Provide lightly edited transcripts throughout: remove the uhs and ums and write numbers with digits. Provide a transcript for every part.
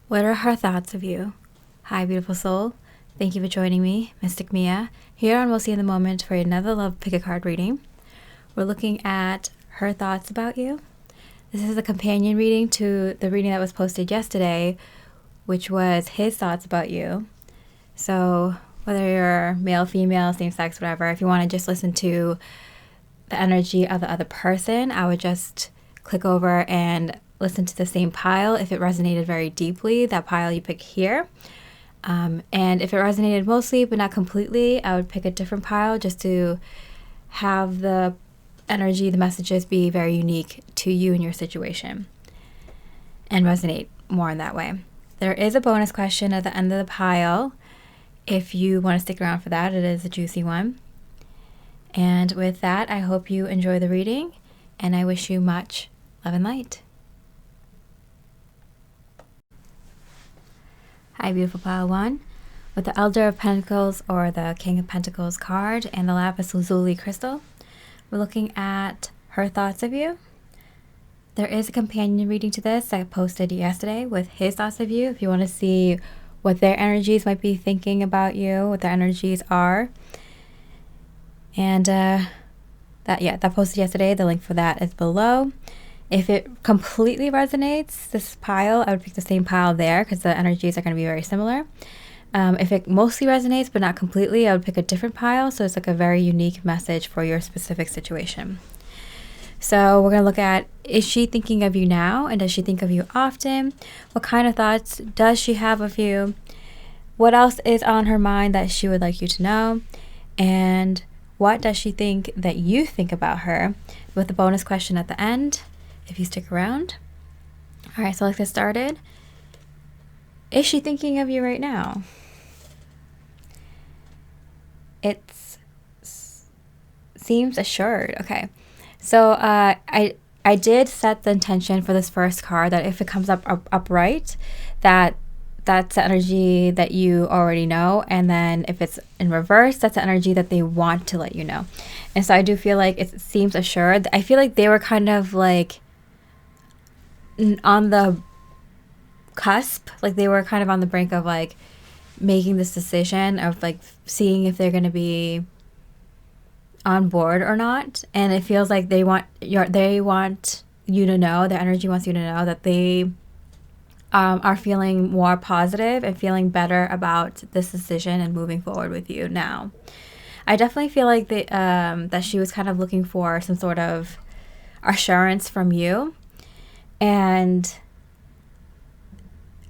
What are her thoughts of you? Hi, beautiful soul. Thank you for joining me, Mystic Miya, here on Mostly in the Moment for another Love Pick a Card reading. We're looking at her thoughts about you. This is a companion reading to the reading that was posted yesterday, which was his thoughts about you. So whether you're male, female, same sex, whatever, if you want to just listen to the energy of the other person, I would just click over and listen to the same pile. If it resonated very deeply, that pile you pick here. And if it resonated mostly but not completely, I would pick a different pile just to have the energy, the messages be very unique to you and your situation and resonate more in that way. There is a bonus question at the end of the pile. If you want to stick around for that, it is a juicy one. And with that, I hope you enjoy the reading, and I wish you much love and light. Hi, beautiful pile one. With the Elder of Pentacles or the King of Pentacles card and the Lapis Lazuli crystal, we're looking at her thoughts of you. There is a companion reading to this I posted yesterday with his thoughts of you. If you want to see what their energies might be thinking about you, what their energies are. And that posted yesterday. The link for that is below. If it completely resonates, this pile, I would pick the same pile there because the energies are going to be very similar. If it mostly resonates but not completely, I would pick a different pile. So it's like a very unique message for your specific situation. So we're going to look at, is she thinking of you now? And does she think of you often? What kind of thoughts does she have of you? What else is on her mind that she would like you to know? And what does she think that you think about her? With the bonus question at the end, if you stick around. All right, so let's get started. Is she thinking of you right now? It seems assured. Okay. So I did set the intention for this first card that if it comes up upright, that's the energy that you already know. And then if it's in reverse, that's the energy that they want to let you know. And so I do feel like it seems assured. I feel like they were kind of like on the cusp, like they were kind of on the brink of like making this decision of like seeing if they're going to be on board or not. And it feels like they want you to know, their energy wants you to know that they are feeling more positive and feeling better about this decision and moving forward with you now. I definitely feel like that she was kind of looking for some sort of assurance from you. And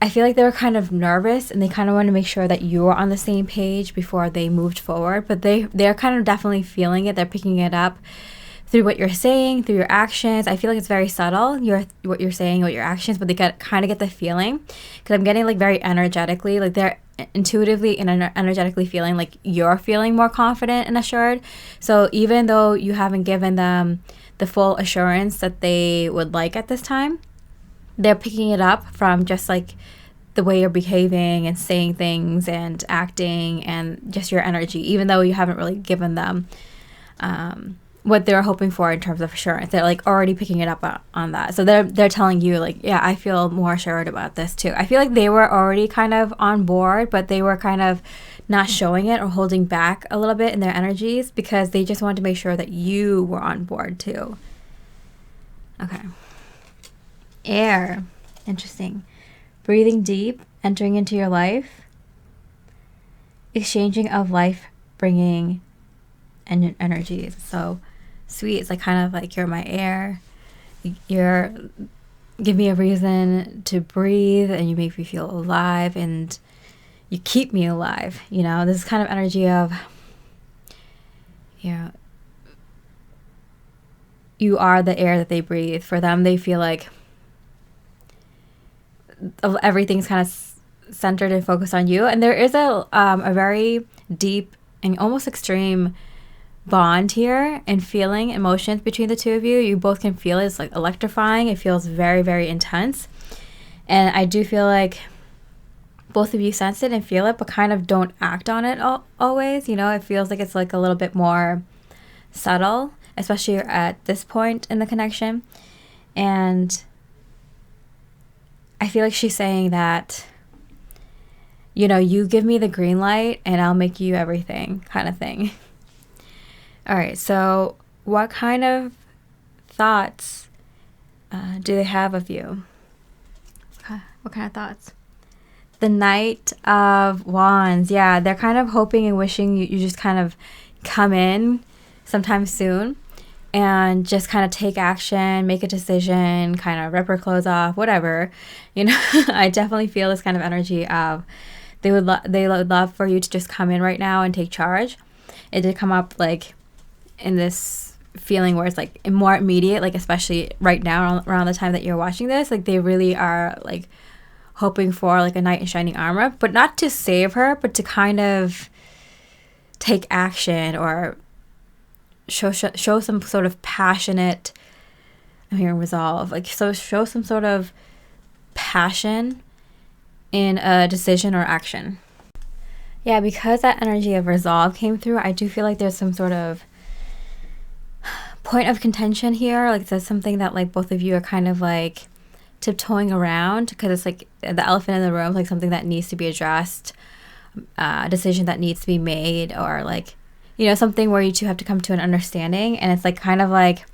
I feel like they were kind of nervous and they kind of wanted to make sure that you were on the same page before they moved forward. But they're kind of definitely feeling it. They're picking it up through what you're saying, through your actions. I feel like it's very subtle, what you're saying, what your actions, but they kind of get the feeling. Because I'm getting like very energetically, like they're intuitively and energetically feeling like you're feeling more confident and assured. So even though you haven't given them the full assurance that they would like at this time, they're picking it up from just like the way you're behaving and saying things and acting and just your energy, even though you haven't really given them what they're hoping for in terms of assurance. They're like already picking it up on that. So they're telling you like, yeah, I feel more assured about this too. I feel like they were already kind of on board, but they were kind of not showing it or holding back a little bit in their energies because they just wanted to make sure that you were on board too. Okay. Air. Interesting. Breathing deep, entering into your life. Exchanging of life bringing energies. So sweet. It's like kind of like you're my air. You're give me a reason to breathe and you make me feel alive and you keep me alive. You know, this kind of energy of, you know, you are the air that they breathe. For them, they feel like everything's kind of centered and focused on you. And there is a very deep and almost extreme bond here and feeling emotions between the two of you. You both can feel it. It's like electrifying. It feels very, very intense. And I do feel like both of you sense it and feel it, but kind of don't act on it always. You know, it feels like it's like a little bit more subtle, especially at this point in the connection. And I feel like she's saying that, you know, you give me the green light and I'll make you everything kind of thing. All right, so what kind of thoughts do they have of you? What kind of thoughts? The Knight of Wands. Yeah, they're kind of hoping and wishing you just kind of come in sometime soon and just kind of take action, make a decision, kind of rip her clothes off, whatever. You know, I definitely feel this kind of energy of they would love for you to just come in right now and take charge. It did come up like in this feeling where it's like more immediate, like especially right now around the time that you're watching this, like they really are like hoping for like a knight in shining armor, but not to save her, but to kind of take action or show some sort of passionate, I'm hearing resolve, like so show some sort of passion in a decision or action. Yeah, because that energy of resolve came through, I do feel like there's some sort of point of contention here. Like there's something that like both of you are kind of like tiptoeing around, because it's like the elephant in the room, like something that needs to be addressed, a decision that needs to be made, or like, you know, something where you two have to come to an understanding. And it's like kind of like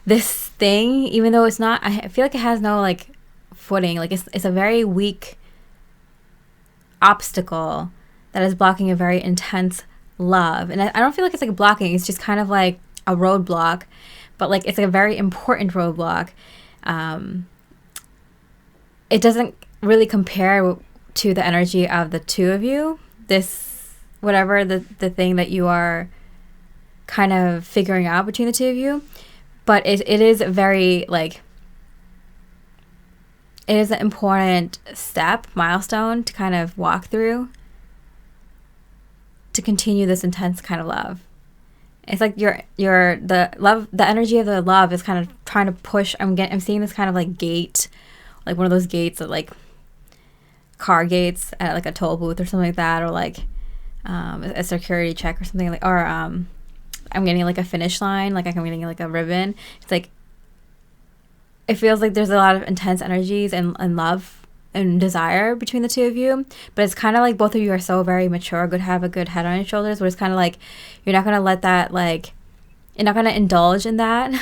this thing, even though it's not, I feel like it has no like footing, like it's a very weak obstacle that is blocking a very intense love. And I don't feel like it's like blocking, it's just kind of like a roadblock, but like it's like a very important roadblock. It doesn't really compare to the energy of the two of you. This, whatever the thing that you are kind of figuring out between the two of you. But it is very, like, it is an important step, milestone to kind of walk through to continue this intense kind of love. It's like the energy of the love is kind of trying to push. I'm seeing this kind of like gate, like one of those gates that like car gates at like a toll booth or something like that, or like a security check or something, like, or I'm getting like a finish line, like I'm getting like a ribbon. It's like it feels like there's a lot of intense energies and love and desire between the two of you, but it's kind of like both of you are so very mature, have a good head on your shoulders, where it's kind of like you're not going to let that, like, you're not going to indulge in that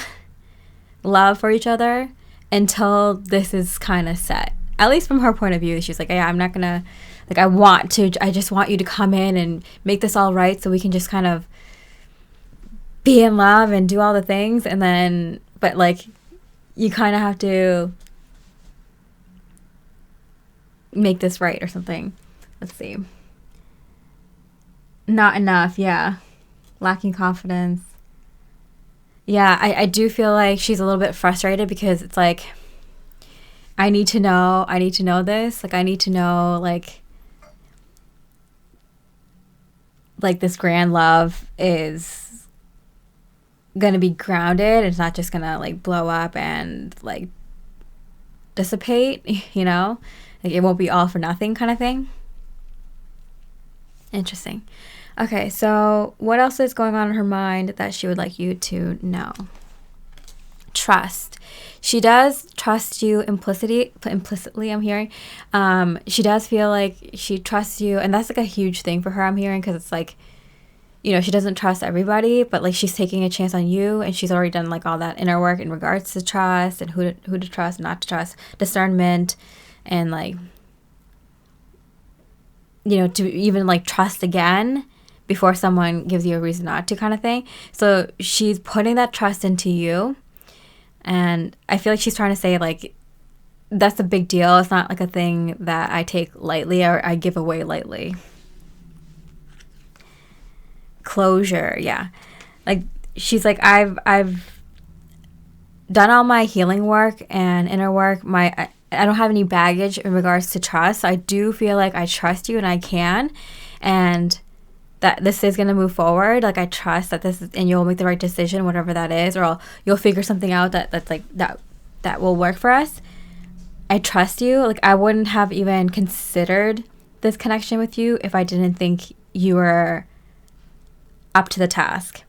love for each other until this is kind of set. At least from her point of view, she's like, yeah, I'm not going to, like, I just want you to come in and make this all right so we can just kind of be in love and do all the things. And then, but like, you kind of have to make this right or something. Let's see. Not enough, yeah. Lacking confidence. Yeah, I do feel like she's a little bit frustrated because it's like, I need to know this. Like, I need to know, like this grand love is gonna be grounded. It's not just gonna like blow up and like dissipate, you know? Like, it won't be all for nothing kind of thing. Interesting. Okay, so what else is going on in her mind that she would like you to know? Trust. She does trust you implicitly, I'm hearing. She does feel like she trusts you, and that's like a huge thing for her, I'm hearing, because it's like, you know, she doesn't trust everybody, but like she's taking a chance on you, and she's already done like all that inner work in regards to trust and who to trust, not to trust, discernment, and like, you know, to even like trust again before someone gives you a reason not to, kind of thing. So she's putting that trust into you, and I feel like she's trying to say like, that's a big deal. It's not like a thing that I take lightly or I give away lightly. Closure, yeah. Like, she's like, I've done all my healing work and inner work. I don't have any baggage in regards to trust. So I do feel like I trust you, and I can, and that this is going to move forward. Like, I trust that this is, and you'll make the right decision, whatever that is, or you'll figure something out that's like that will work for us. I trust you. Like, I wouldn't have even considered this connection with you if I didn't think you were up to the task.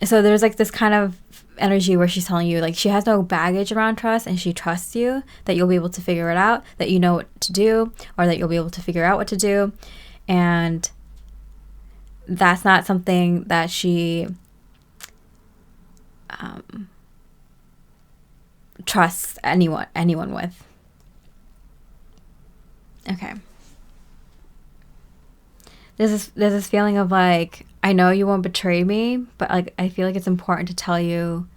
So there's like this kind of energy where she's telling you like she has no baggage around trust, and she trusts you that you'll be able to figure it out, that you know what to do, or that you'll be able to figure out what to do. And that's not something that she trusts anyone with. Okay. There's this feeling of like, I know you won't betray me, but like I feel like it's important to tell you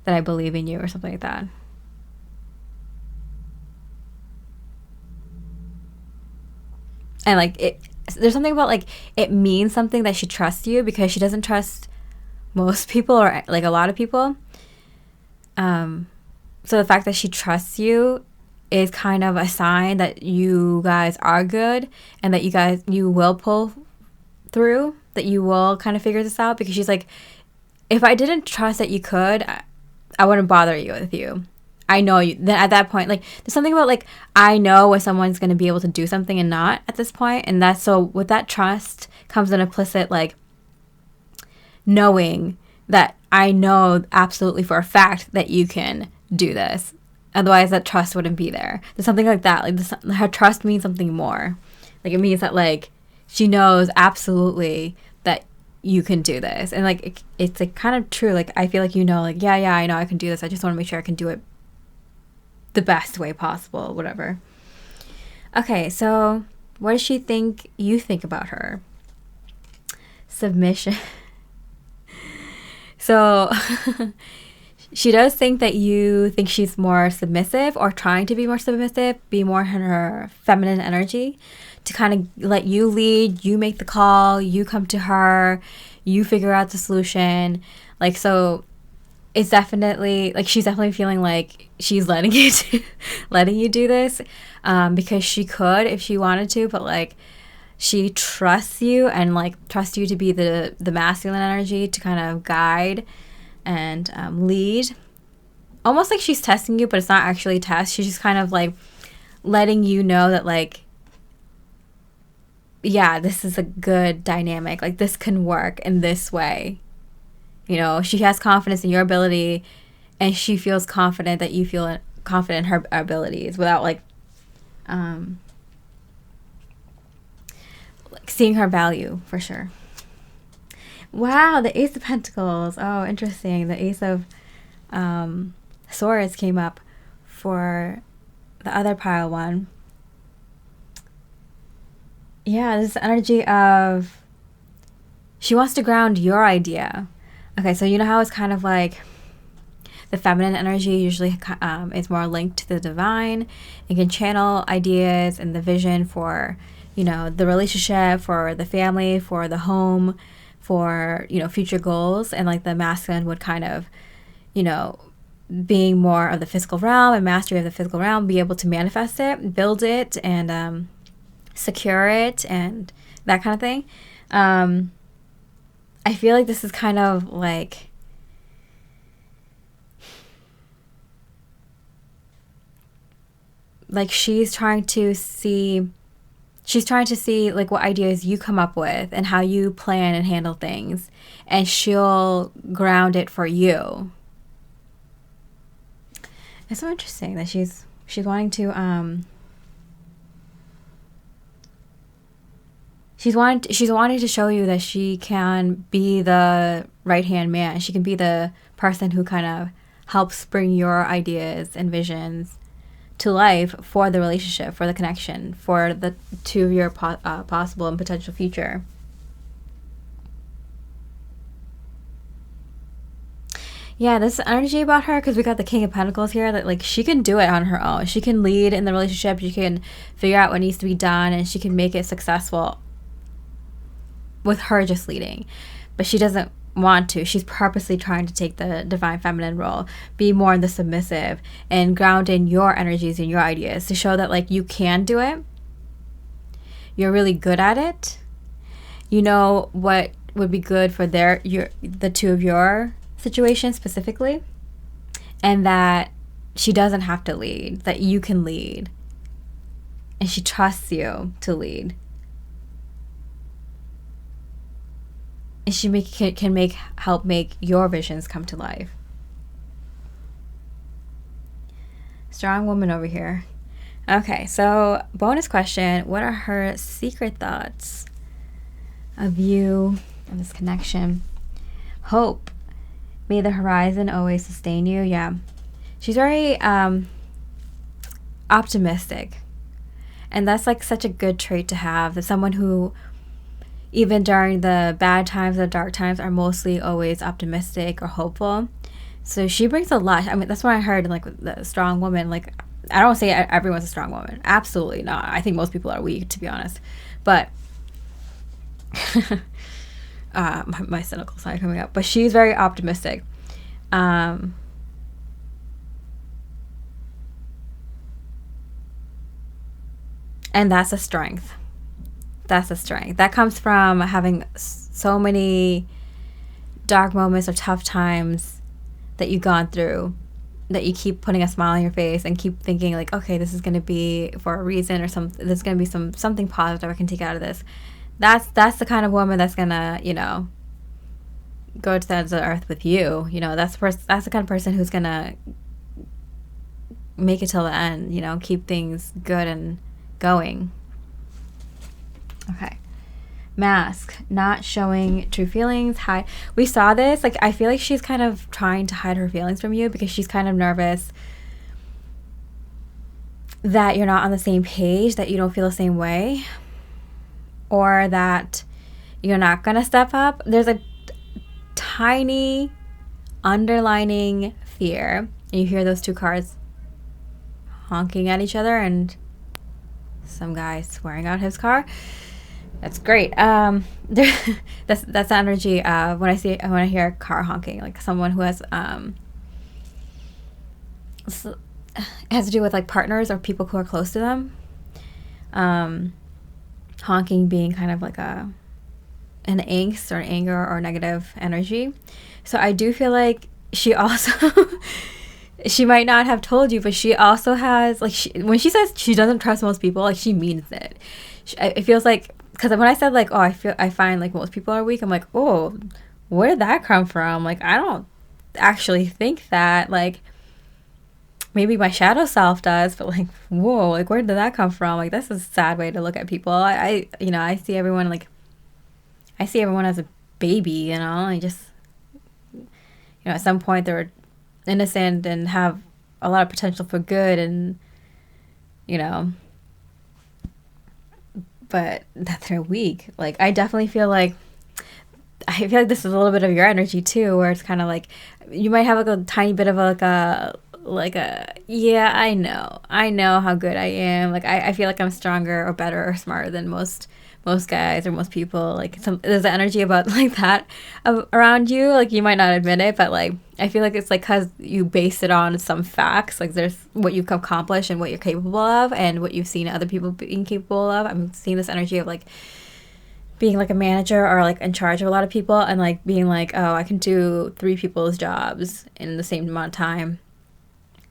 that I believe in you, or something like that. And like there's something about like it means something that she trusts you, because she doesn't trust most people, or like a lot of people. So the fact that she trusts you is kind of a sign that you guys are good, and that you will pull through, that you will kind of figure this out. Because she's like, if I didn't trust that you could, I wouldn't bother you with you. I know you. Then at that point, like there's something about like I know when someone's going to be able to do something and not at this point. And that's, so with that trust comes an implicit like knowing that I know absolutely for a fact that you can do this. Otherwise that trust wouldn't be there. There's something like that. Like her trust means something more. Like it means that like she knows absolutely that you can do this. And like it's like kind of true. Like I feel like, you know, like yeah, I know I can do this. I just want to make sure I can do it the best way possible, whatever. Okay, so what does she think you think about her? Submission. So she does think that you think she's more submissive, or trying to be more submissive, be more in her feminine energy, to kind of let you lead, you make the call, you come to her, you figure out the solution. Like, so it's definitely like she's definitely feeling like she's letting you do this, because she could if she wanted to, but like she trusts you, and like trusts you to be the masculine energy to kind of guide and lead. Almost like she's testing you, but it's not actually a test. She's just kind of like letting you know that like, yeah, this is a good dynamic. Like this can work in this way. You know, she has confidence in your ability, and she feels confident that you feel confident in her abilities, without like seeing her value, for sure. Wow, the Ace of Pentacles. Oh, interesting. The Ace of Swords came up for the other pile one. Yeah, this energy of she wants to ground your idea. Okay, so you know how it's kind of like the feminine energy usually is more linked to the divine. It can channel ideas and the vision for, you know, the relationship, for the family, for the home, for, you know, future goals. And like the masculine would kind of, you know, being more of the physical realm and mastery of the physical realm, be able to manifest it, build it, and secure it, and that kind of thing. I feel like this is kind of like she's trying to see like what ideas you come up with and how you plan and handle things, and she'll ground it for you. It's so interesting that she's wanting to she's wanting to show you that she can be the right-hand man. She can be the person who kind of helps bring your ideas and visions to life for the relationship, for the connection, for the two of your possible and potential future. Yeah, this energy about her, because we got the King of Pentacles here, that like she can do it on her own. She can lead in the relationship. She can figure out what needs to be done, and she can make it successful with her just leading. But she doesn't want to. She's purposely trying to take the divine feminine role, be more in the submissive, and ground in your energies and your ideas to show that like you can do it. You're really good at it. You know what would be good for the two of your situation specifically, and that she doesn't have to lead, that you can lead, and she trusts you to lead. and she can help make your visions come to life. Strong woman over here. Okay, so bonus question. What are her secret thoughts of you and this connection? Hope. May the horizon always sustain you. Yeah. She's very optimistic. And that's like such a good trait to have. That someone who, even during the bad times, the dark times, are mostly always optimistic or hopeful. So she brings a lot. I mean, that's what I heard, like, the strong woman. Like, I don't say everyone's a strong woman. Absolutely not. I think most people are weak, to be honest. But my cynical side coming up. But she's very optimistic. And that's a strength. That's a strength. That comes from having so many dark moments or tough times that you've gone through, that you keep putting a smile on your face and keep thinking like, okay, this is going to be for a reason, or there's going to be something positive I can take out of this. That's the kind of woman that's going to, you know, go to the ends of the earth with you. You know, that's the kind of person who's going to make it till the end, you know, keep things good and going. Okay. Mask. Not showing true feelings. Hide. We saw this. Like, I feel like she's kind of trying to hide her feelings from you because she's kind of nervous that you're not on the same page, that you don't feel the same way, or that you're not going to step up. There's a tiny underlining fear. And you hear those two cars honking at each other and some guy swearing out his car. That's great. That's the energy of when I hear car honking, like someone who has it has to do with like partners or people who are close to them. Honking being kind of like an angst or anger or negative energy. So I do feel like she also she might not have told you, but she also has, like, when she says she doesn't trust most people, like, she means it. It feels like, because when I said, like, oh, I find, like, most people are weak, I'm like, oh, where did that come from? Like, I don't actually think that. Like, maybe my shadow self does, but, like, whoa, like, where did that come from? Like, that's a sad way to look at people. I see everyone, like, I see everyone as a baby, you know? I just, you know, at some point they're innocent and have a lot of potential for good, and, you know, but that they're weak. Like, I definitely feel like this is a little bit of your energy too, where it's kind of like you might have like a tiny bit of like a yeah, I know how good I am. Like, I feel like I'm stronger or better or smarter than most guys or most people. Like, there's an energy about like that around you. Like, you might not admit it, but like I feel like it's like because you base it on some facts. Like, there's what you've accomplished and what you're capable of and what you've seen other people being capable of. I'm seeing this energy of like being like a manager or like in charge of a lot of people, and like being like, oh, I can do 3 people's jobs in the same amount of time.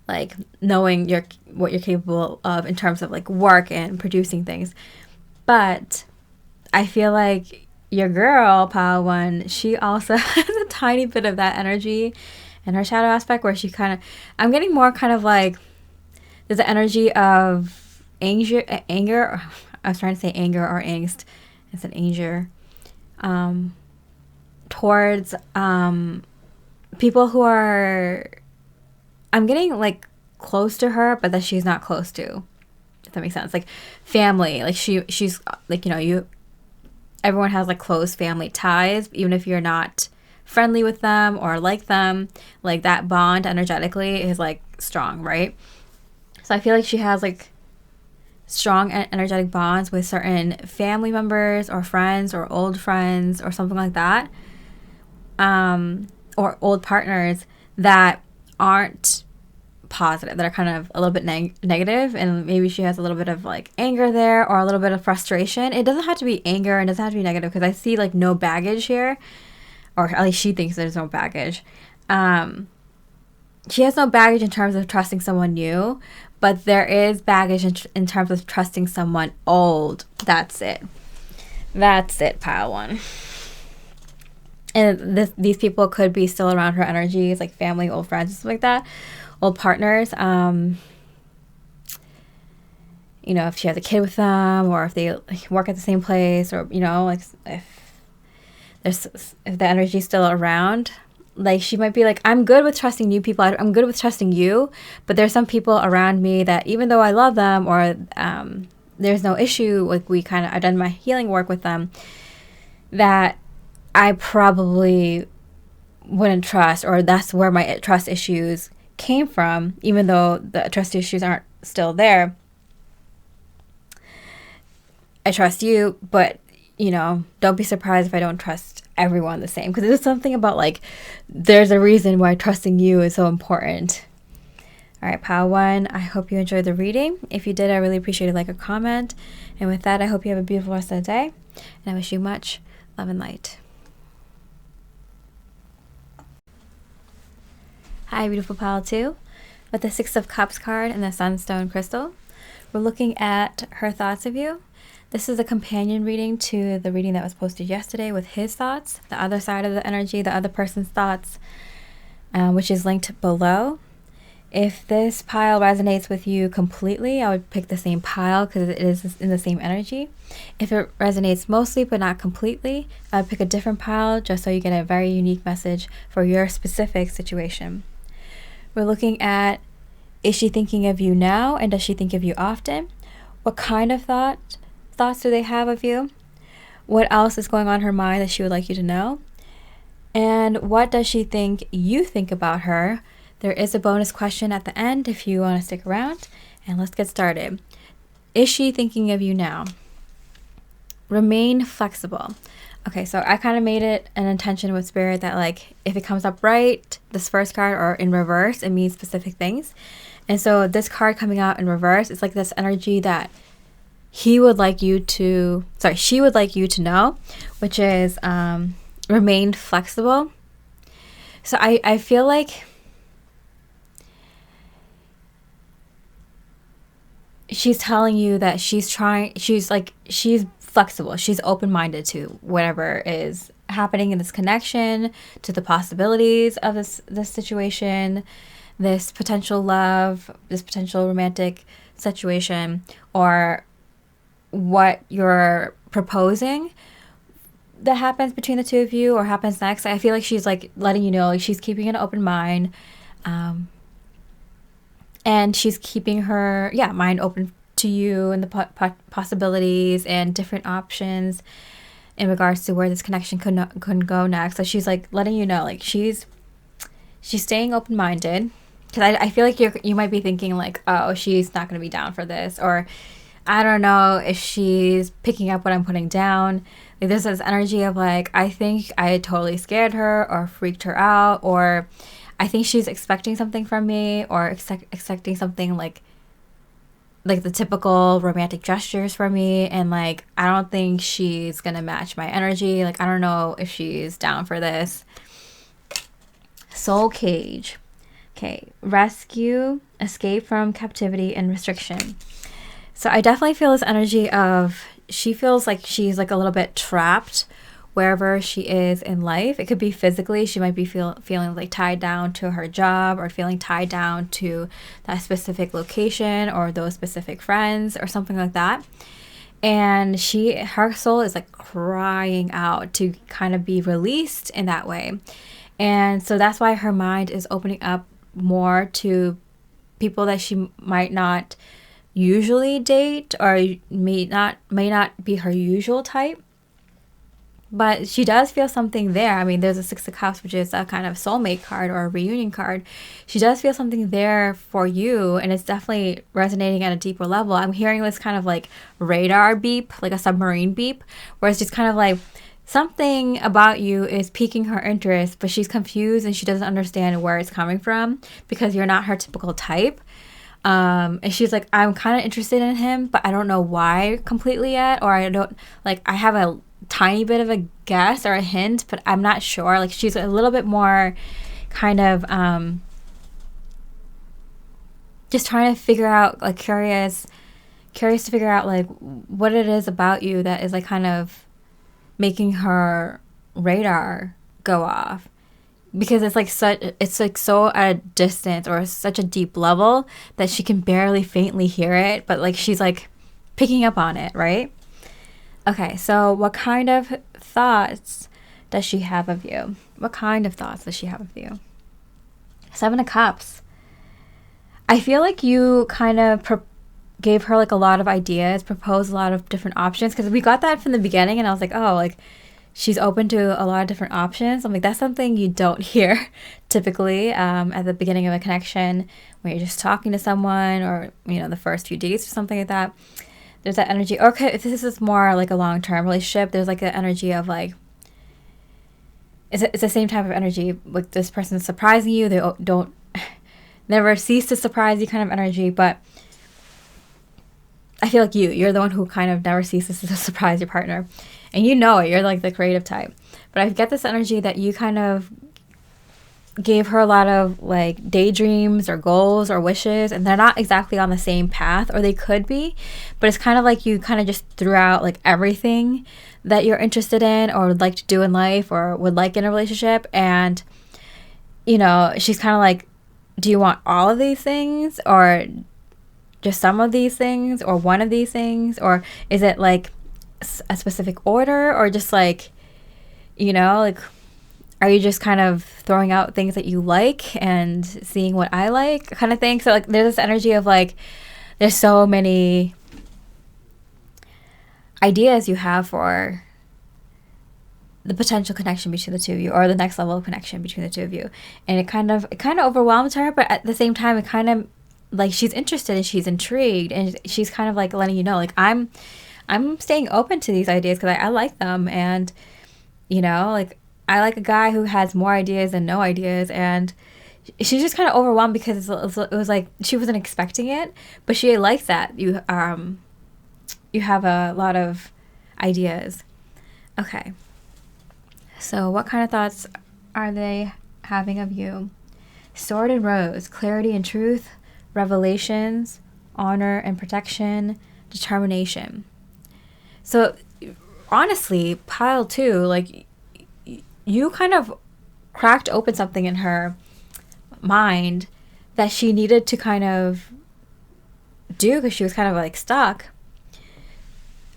Like, knowing what you're capable of in terms of like work and producing things. But I feel like your girl, Pile One, she also has a tiny bit of that energy in her shadow aspect, where she kind of, I'm getting more kind of like, there's an energy of anger. I was trying to say anger or angst. I said anger. Towards people who are, I'm getting like close to her, but that she's not close to. If that makes sense. Like family. Like she's like, you know, everyone has like close family ties, even if you're not friendly with them or like them. Like, that bond energetically is like strong, right? So I feel like she has like strong energetic bonds with certain family members or friends or old friends or something like that, or old partners that aren't positive, that are kind of a little bit negative, and maybe she has a little bit of like anger there or a little bit of frustration. It doesn't have to be anger and doesn't have to be negative, because I see like no baggage here, or at least she thinks there's no baggage. She has no baggage in terms of trusting someone new, but there is baggage in terms of trusting someone old. That's it, Pile One. And these people could be still around her energies, like family, old friends, stuff like that, old partners. You know, if she has a kid with them, or if they work at the same place, or, you know, like if the energy is still around, like she might be like, I'm good with trusting new people. I'm good with trusting you, but there's some people around me that even though I love them, or there's no issue, like I've done my healing work with them, that I probably wouldn't trust, or that's where my trust issues came from, even though the trust issues aren't still there. I trust you, but, you know, don't be surprised if I don't trust everyone the same, because there's something about, like, there's a reason why trusting you is so important. All right, Pile 1, I hope you enjoyed the reading. If you did, I really appreciate a like or comment. And with that, I hope you have a beautiful rest of the day, and I wish you much love and light. Hi, beautiful Pile 2. With the 6 of Cups card and the Sunstone crystal, we're looking at her thoughts of you. This is a companion reading to the reading that was posted yesterday with his thoughts, the other side of the energy, the other person's thoughts, which is linked below. If this pile resonates with you completely, I would pick the same pile because it is in the same energy. If it resonates mostly but not completely, I would pick a different pile just so you get a very unique message for your specific situation. We're looking at, is she thinking of you now, and does she think of you often? What kind of thoughts do they have of you? What else is going on in her mind that she would like you to know? And what does she think you think about her? There is a bonus question at the end if you want to stick around. And let's get started. Is she thinking of you now? Remain flexible. Okay, so I kind of made it an intention with Spirit that, like, if it comes up right, this first card, or in reverse, it means specific things. And so this card coming out in reverse, it's like this energy that she would like you to know, which is remain flexible. So I feel like she's telling you that she's flexible. She's open-minded to whatever is happening in this connection, to the possibilities of this situation, this potential love, this potential romantic situation, or what you're proposing that happens between the two of you or happens next. I feel like she's like letting you know, like, she's keeping an open mind, and she's keeping her mind open to you and the possibilities and different options in regards to where this connection could go next. So she's like letting you know, like, she's staying open-minded, because I feel like you might be thinking, like, oh, she's not going to be down for this, or I don't know if she's picking up what I'm putting down. Like, there's this energy of, like, I think I totally scared her or freaked her out, or I think she's expecting something from me, or expecting something like the typical romantic gestures from me, and, like, I don't think she's gonna match my energy. Like, I don't know if she's down for this. Soul cage. Okay, rescue, escape from captivity and restriction. So I definitely feel this energy of, she feels like she's like a little bit trapped wherever she is in life. It could be physically. She might be feeling like tied down to her job, or feeling tied down to that specific location or those specific friends or something like that. And her soul is like crying out to kind of be released in that way. And so that's why her mind is opening up more to people that she might not usually date, or may not be her usual type. But she does feel something there. I mean, there's a 6 of Cups, which is a kind of soulmate card or a reunion card. She does feel something there for you, and it's definitely resonating at a deeper level. I'm hearing this kind of like radar beep, like a submarine beep, where it's just kind of like something about you is piquing her interest, but she's confused and she doesn't understand where it's coming from, because you're not her typical type. And she's like, I'm kind of interested in him, but I don't know why completely yet, or I have a tiny bit of a guess or a hint, but I'm not sure. Like, she's a little bit more kind of just trying to figure out, like, curious to figure out, like, what it is about you that is, like, kind of making her radar go off, because it's like so at a distance or such a deep level that she can barely faintly hear it, but like she's like picking up on it, right? Okay, so what kind of thoughts does she have of you? What kind of thoughts does she have of you? 7 of Cups. I feel like you kind of gave her like a lot of ideas, proposed a lot of different options, because we got that from the beginning, and I was like, oh, like she's open to a lot of different options. I'm like, that's something you don't hear typically at the beginning of a connection when you're just talking to someone, or, you know, the first few dates or something like that. There's that energy. Okay, if this is more like a long-term relationship, there's like an energy of like, it's the same type of energy. Like this person's surprising you. They don't never cease to surprise you kind of energy. But I feel like you're the one who kind of never ceases to surprise your partner. And you know it. You're like the creative type. But I get this energy that you kind of gave her a lot of like daydreams or goals or wishes, and they're not exactly on the same path, or they could be, but it's kind of like you kind of just threw out like everything that you're interested in or would like to do in life or would like in a relationship. And, you know, she's kind of like, do you want all of these things, or just some of these things, or one of these things, or is it like a specific order, or just like, you know, like, are you just kind of throwing out things that you like and seeing what I like kind of thing? So like there's this energy of like, there's so many ideas you have for the potential connection between the two of you, or the next level of connection between the two of you. And it kind of overwhelms her, but at the same time, it kind of like she's interested and she's intrigued, and she's kind of like letting you know, like, I'm staying open to these ideas because I like them. And, you know, like, I like a guy who has more ideas than no ideas. And she's just kind of overwhelmed because it was like she wasn't expecting it, but she likes that you have a lot of ideas. Okay, so what kind of thoughts are they having of you? Sword and Rose, clarity and truth, revelations, honor and protection, determination. So honestly, pile 2, like, you kind of cracked open something in her mind that she needed to kind of do because she was kind of like stuck.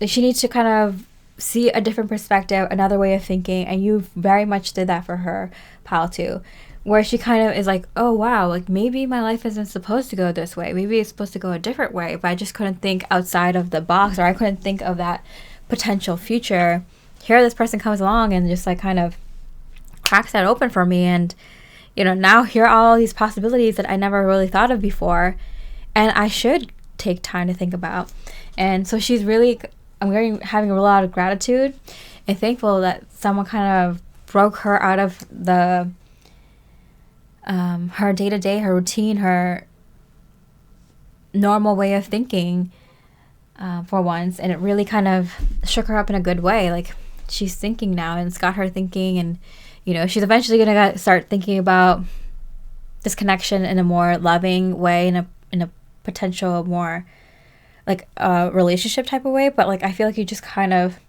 She needs to kind of see a different perspective, another way of thinking, and you very much did that for her, pile 2, where she kind of is like, oh wow, like maybe my life isn't supposed to go this way, maybe it's supposed to go a different way, but I just couldn't think outside of the box, or I couldn't think of that potential future. Here this person comes along and just like kind of cracks that open for me, and, you know, now here are all these possibilities that I never really thought of before, and I should take time to think about. And so she's really, having a lot of gratitude and thankful that someone kind of broke her out of the her day-to-day, her routine, her normal way of thinking for once, and it really kind of shook her up in a good way. Like, she's thinking now, and it's got her thinking, and, you know, she's eventually gonna start thinking about this connection in a more loving way, in a potential more like a relationship type of way. But like, I feel like you just kind of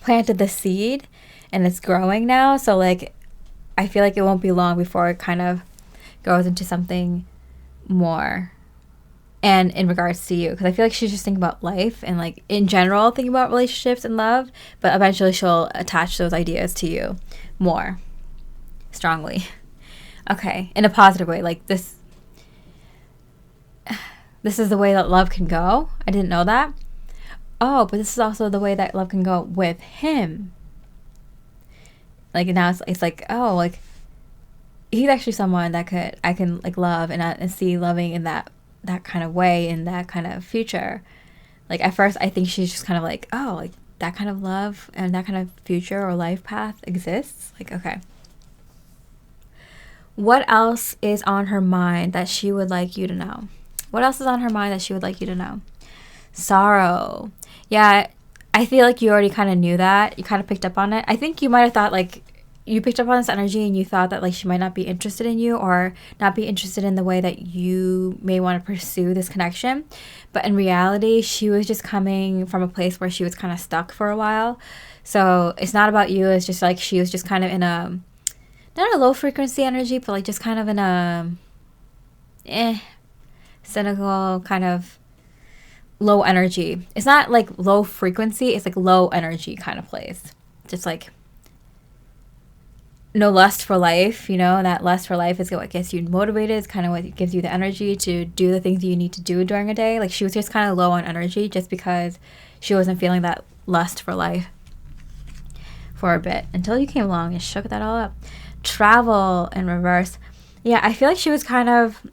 planted the seed and it's growing now. So like, I feel like it won't be long before it kind of goes into something more. And in regards to you, because I feel like she's just thinking about life and like in general thinking about relationships and love, but eventually she'll attach those ideas to you more strongly. Okay, in a positive way. Like, this is the way that love can go. I didn't know that. Oh, but this is also the way that love can go with him. Like, now it's like, oh, like, he's actually someone that I can like love and see loving in that kind of way, in that kind of future. Like, at first I think she's just kind of like, oh, like that kind of love and that kind of future or life path exists. Like, okay, what else is on her mind that she would like you to know? What else is on her mind that she would like you to know? Sorrow. Yeah, I feel like you already kind of knew that. You kind of picked up on it. I think you might have thought, like, you picked up on this energy and you thought that like she might not be interested in you or not be interested in the way that you may want to pursue this connection. But in reality, she was just coming from a place where she was kind of stuck for a while. So it's not about you. It's just like she was just kind of in a, not a low frequency energy, but like just kind of in a cynical kind of low energy. It's not like low frequency. It's like low energy kind of place. Just like no lust for life, you know, that lust for life is what gets you motivated. It's kind of what gives you the energy to do the things you need to do during a day. Like she was just kind of low on energy just because she wasn't feeling that lust for life for a bit until you came along and shook that all up. Travel in reverse. Yeah, I feel like she was kind of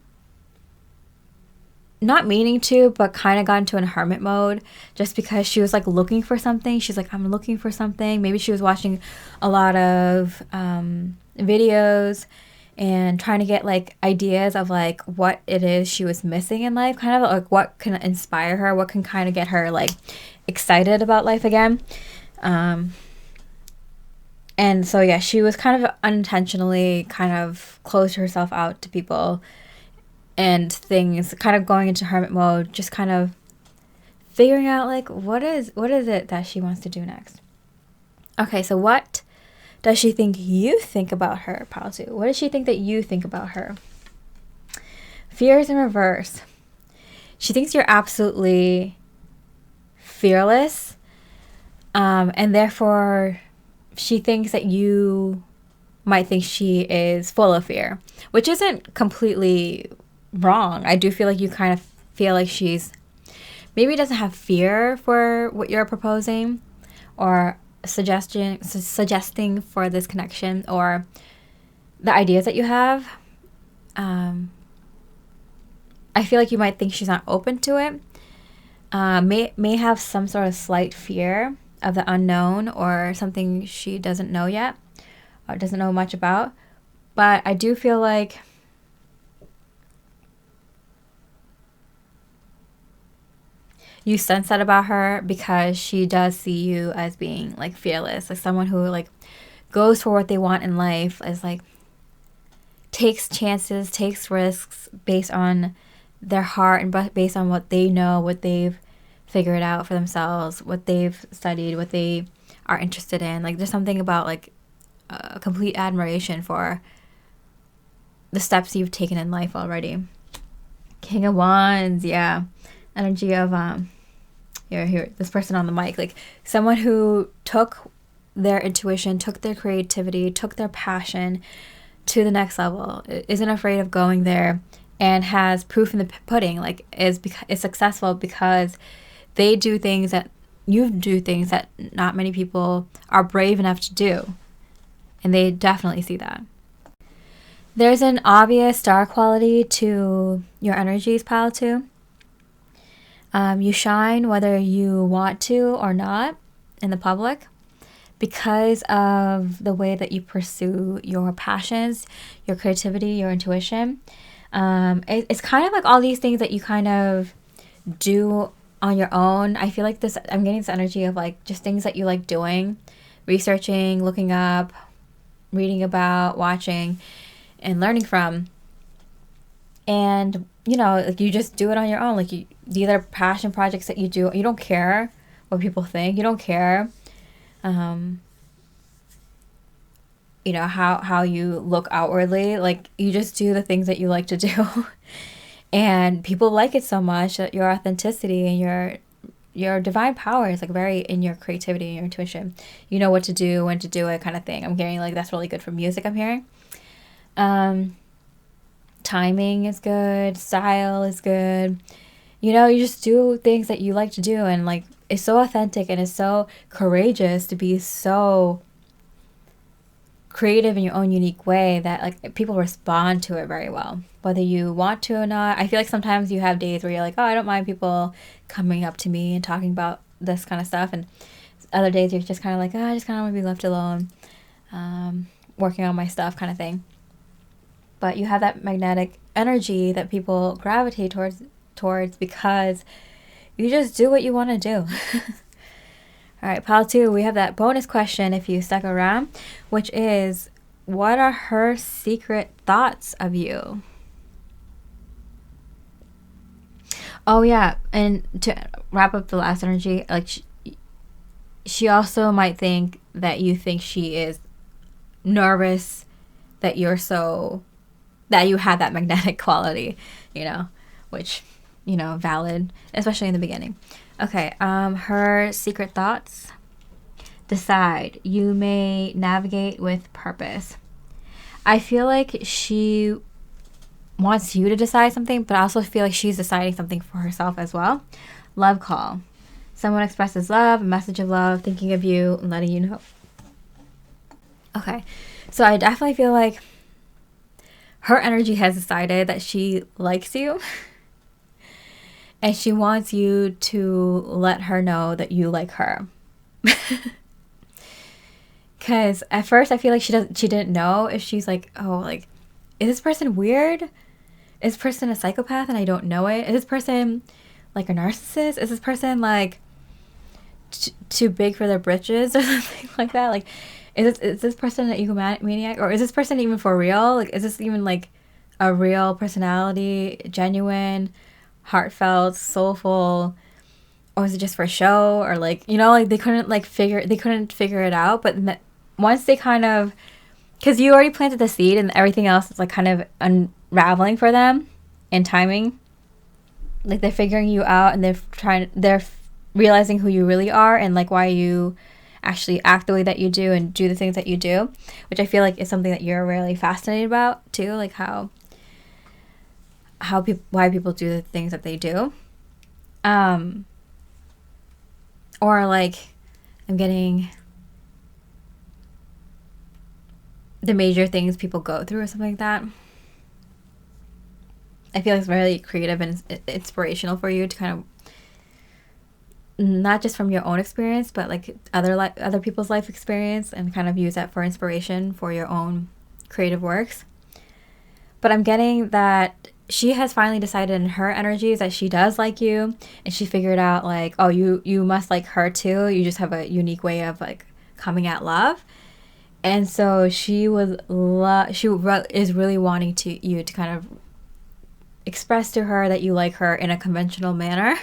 not meaning to, but kind of got into a hermit mode just because she was like looking for something. She's like, I'm looking for something. Maybe she was watching a lot of videos and trying to get like ideas of like what it is she was missing in life, kind of like what can inspire her, what can kind of get her like excited about life again. And so yeah, she was kind of unintentionally kind of closed herself out to people and things, kind of going into hermit mode, just kind of figuring out like what is it that she wants to do next. Okay, so what does she think you think about her, pile 2? What does she think that you think about her? Fears in reverse. She thinks you're absolutely fearless, and therefore she thinks that you might think she is full of fear, which isn't completely wrong. I do feel like you kind of feel like she's maybe doesn't have fear for what you're proposing or suggesting for this connection or the ideas that you have. I feel like you might think she's not open to it. May have some sort of slight fear of the unknown or something she doesn't know yet or doesn't know much about. But I do feel like you sense that about her because she does see you as being like fearless, like someone who like goes for what they want in life, is like takes chances, takes risks based on their heart and based on what they know, what they've figured out for themselves, what they've studied, what they are interested in. Like there's something about like a complete admiration for the steps you've taken in life already. King of Wands, yeah. Energy of here this person on the mic, like someone who took their intuition, took their creativity, took their passion to the next level, isn't afraid of going there, and has proof in the pudding, like is successful because they do things that not many people are brave enough to do, and they definitely see that. There's an obvious star quality to your energies, pile 2. You shine whether you want to or not in the public because of the way that you pursue your passions, your creativity, your intuition. It's kind of like all these things that you kind of do on your own. I feel like I'm getting this energy of like just things that you like doing, researching, looking up, reading about, watching, and learning from. And you know, like you just do it on your own. Like these are passion projects that you do. You don't care what people think. You don't care, you know, how you look outwardly. Like you just do the things that you like to do, and people like it so much that your authenticity and your divine power is like very in your creativity and your intuition. You know what to do, when to do it, kind of thing. I'm hearing like that's really good for music. I'm hearing. Timing is good, style is good. You know, you just do things that you like to do, and like it's so authentic and it's so courageous to be so creative in your own unique way that like people respond to it very well, whether you want to or not. I feel like sometimes you have days where you're like, oh, I don't mind people coming up to me and talking about this kind of stuff, and other days you're just kind of like, oh, I just kind of want to be left alone, working on my stuff kind of thing. But you have that magnetic energy that people gravitate towards because you just do what you want to do. All right, pile 2, we have that bonus question if you stuck around, which is, what are her secret thoughts of you? Oh yeah, and to wrap up the last energy, like she also might think that you think she is nervous that you're so, that you have that magnetic quality, you know, which, you know, valid, especially in the beginning. Okay, her secret thoughts. Decide. You may navigate with purpose. I feel like she wants you to decide something, but I also feel like she's deciding something for herself as well. Love call. Someone expresses love, a message of love, thinking of you, and letting you know. Okay, so I definitely feel like her energy has decided that she likes you. And she wants you to let her know that you like her. Because at first I feel like she didn't know if she's like, oh, like, is this person weird? Is this person a psychopath and I don't know it? Is this person like a narcissist? Is this person like too big for their britches or something like that? Like, is this person an egomaniac? Or is this person even for real? Like, is this even like a real personality, genuine, heartfelt, soulful, or is it just for show? Or like, you know, like they couldn't figure it out. But once they kind of, because you already planted the seed and everything else is like kind of unraveling for them in timing, like they're figuring you out and they're realizing who you really are and like why you actually act the way that you do and do the things that you do, which I feel like is something that you're really fascinated about too, like why people do the things that they do. Or like I'm getting the major things people go through or something like that. I feel like it's really creative and inspirational for you to kind of, not just from your own experience, but like other people's life experience, and kind of use that for inspiration for your own creative works. But I'm getting that she has finally decided in her energies that she does like you, and she figured out like, oh, you must like her too. You just have a unique way of like coming at love. And so she is really wanting you to kind of express to her that you like her in a conventional manner,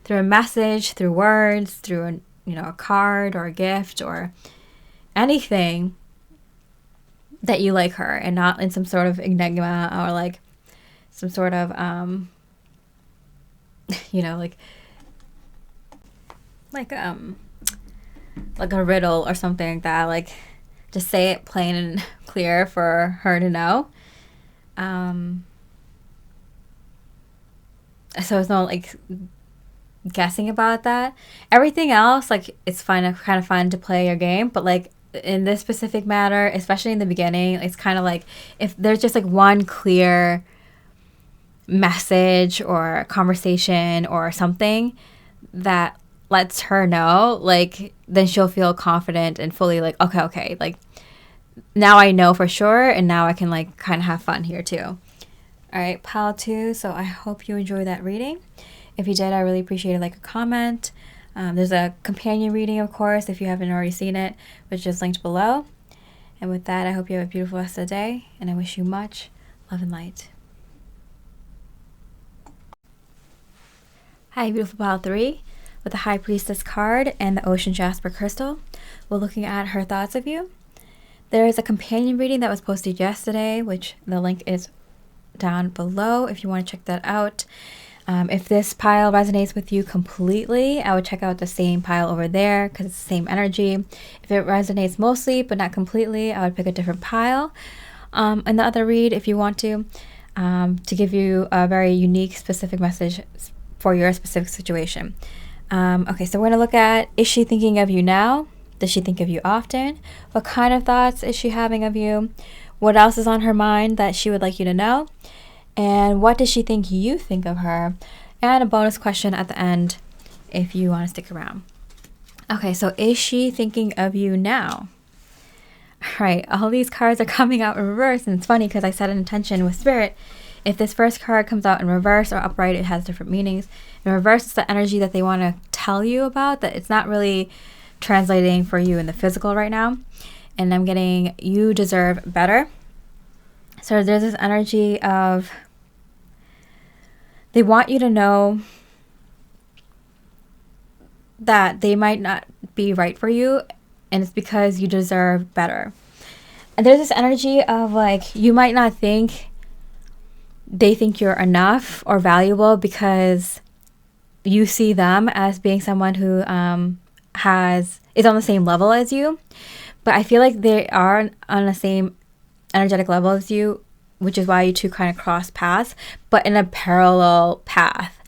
through a message, through words, through a card or a gift or anything, that you like her, and not in some sort of enigma or like some sort of like a riddle or something like that. Like, just say it plain and clear for her to know. So it's not like guessing about that. Everything else, like, it's kind of fun to play your game, but like in this specific matter, especially in the beginning, it's kind of like if there's just like one clear message or conversation or something that lets her know, like, then she'll feel confident and fully like, okay, like now I know for sure, and now I can like kind of have fun here too. All right, pile 2. So I hope you enjoyed that reading. If you did, I really appreciate it, like a comment. There's a companion reading, of course, if you haven't already seen it, which is linked below. And with that, I hope you have a beautiful rest of the day, and I wish you much love and light. Hi, beautiful pile 3, with the High Priestess card and the Ocean Jasper crystal. We're looking at her thoughts of you. There is a companion reading that was posted yesterday, which the link is down below if you want to check that out. If this pile resonates with you completely, I would check out the same pile over there because it's the same energy. If it resonates mostly but not completely, I would pick a different pile. And the other read, if you want to give you a very unique, specific message for your specific situation. Okay, so we're going to look at, is she thinking of you now? Does she think of you often? What kind of thoughts is she having of you? What else is on her mind that she would like you to know? And what does she think you think of her? And a bonus question at the end if you want to stick around. Okay, so is she thinking of you now? All right, all these cards are coming out in reverse, and it's funny because I set an intention with Spirit. If this first card comes out in reverse or upright, it has different meanings. In reverse, it's the energy that they want to tell you about that it's not really translating for you in the physical right now. And I'm getting you deserve better. So there's this energy of they want you to know that they might not be right for you, and it's because you deserve better. And there's this energy of like you might not think they think you're enough or valuable because you see them as being someone who is on the same level as you. But I feel like they are on the same energetic level as you, which is why you two kind of cross paths, but in a parallel path.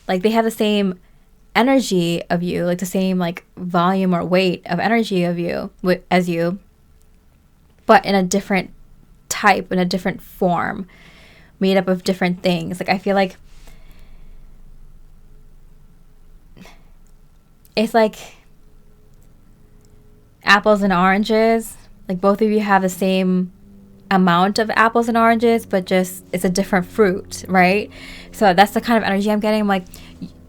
Like they have the same energy of you, like the same like volume or weight of energy of you as you, but in a different type, in a different form, made up of different things. Like I feel like it's like apples and oranges. Like both of you have the same amount of apples and oranges, but just it's a different fruit, right? So that's the kind of energy I'm getting. I'm like,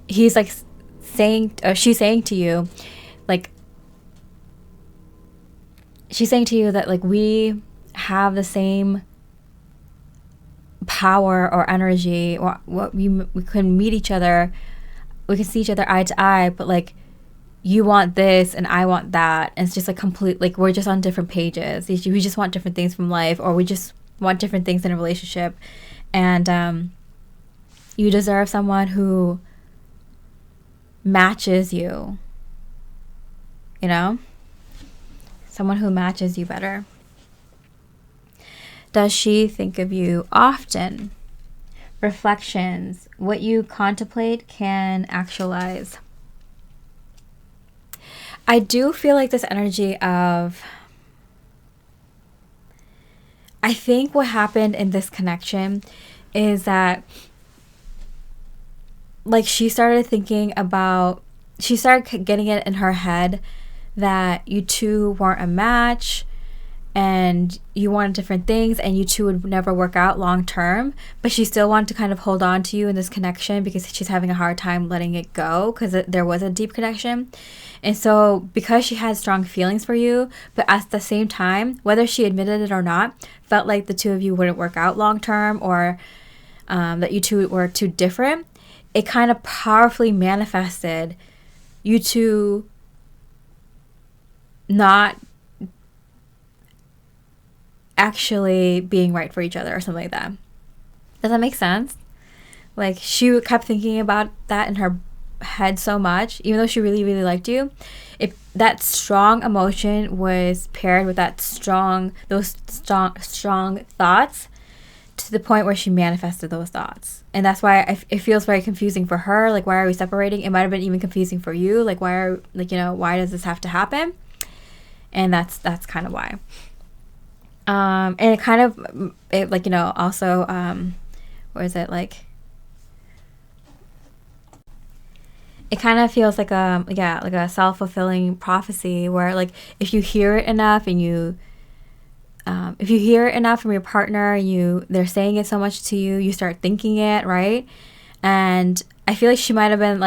he's like saying, or she's saying to you, like, she's saying to you that like we have the same power or energy, or what we can meet each other, we can see each other eye to eye, but like you want this and I want that, and it's just like complete, like we're just on different pages. We just want different things from life, or we just want different things in a relationship. And you deserve someone who matches you, you know, someone who matches you better. Does she think of you often? Reflections. What you contemplate can actualize. I do feel like this energy of, I think what happened in this connection is that like she started getting it in her head that you two weren't a match and you wanted different things and you two would never work out long term, but she still wanted to kind of hold on to you in this connection because she's having a hard time letting it go because there was a deep connection. And so because she had strong feelings for you, but at the same time, whether she admitted it or not, felt like the two of you wouldn't work out long term, or that you two were too different, it kind of powerfully manifested you two not actually being right for each other or something like that. Does that make sense? Like she kept thinking about that in her head so much, even though she really, really liked you. That strong emotion was paired with those strong thoughts to the point where she manifested those thoughts. And that's why it feels very confusing for her. Like, why are we separating? It might have been even confusing for you. Like, why does this have to happen? And that's kind of why. And it kind of, also, what is it, like, it kind of feels like a self-fulfilling prophecy where, like, if you hear it enough and if you hear it enough from your partner, they're saying it so much to you, you start thinking it, right? And I feel like she might have been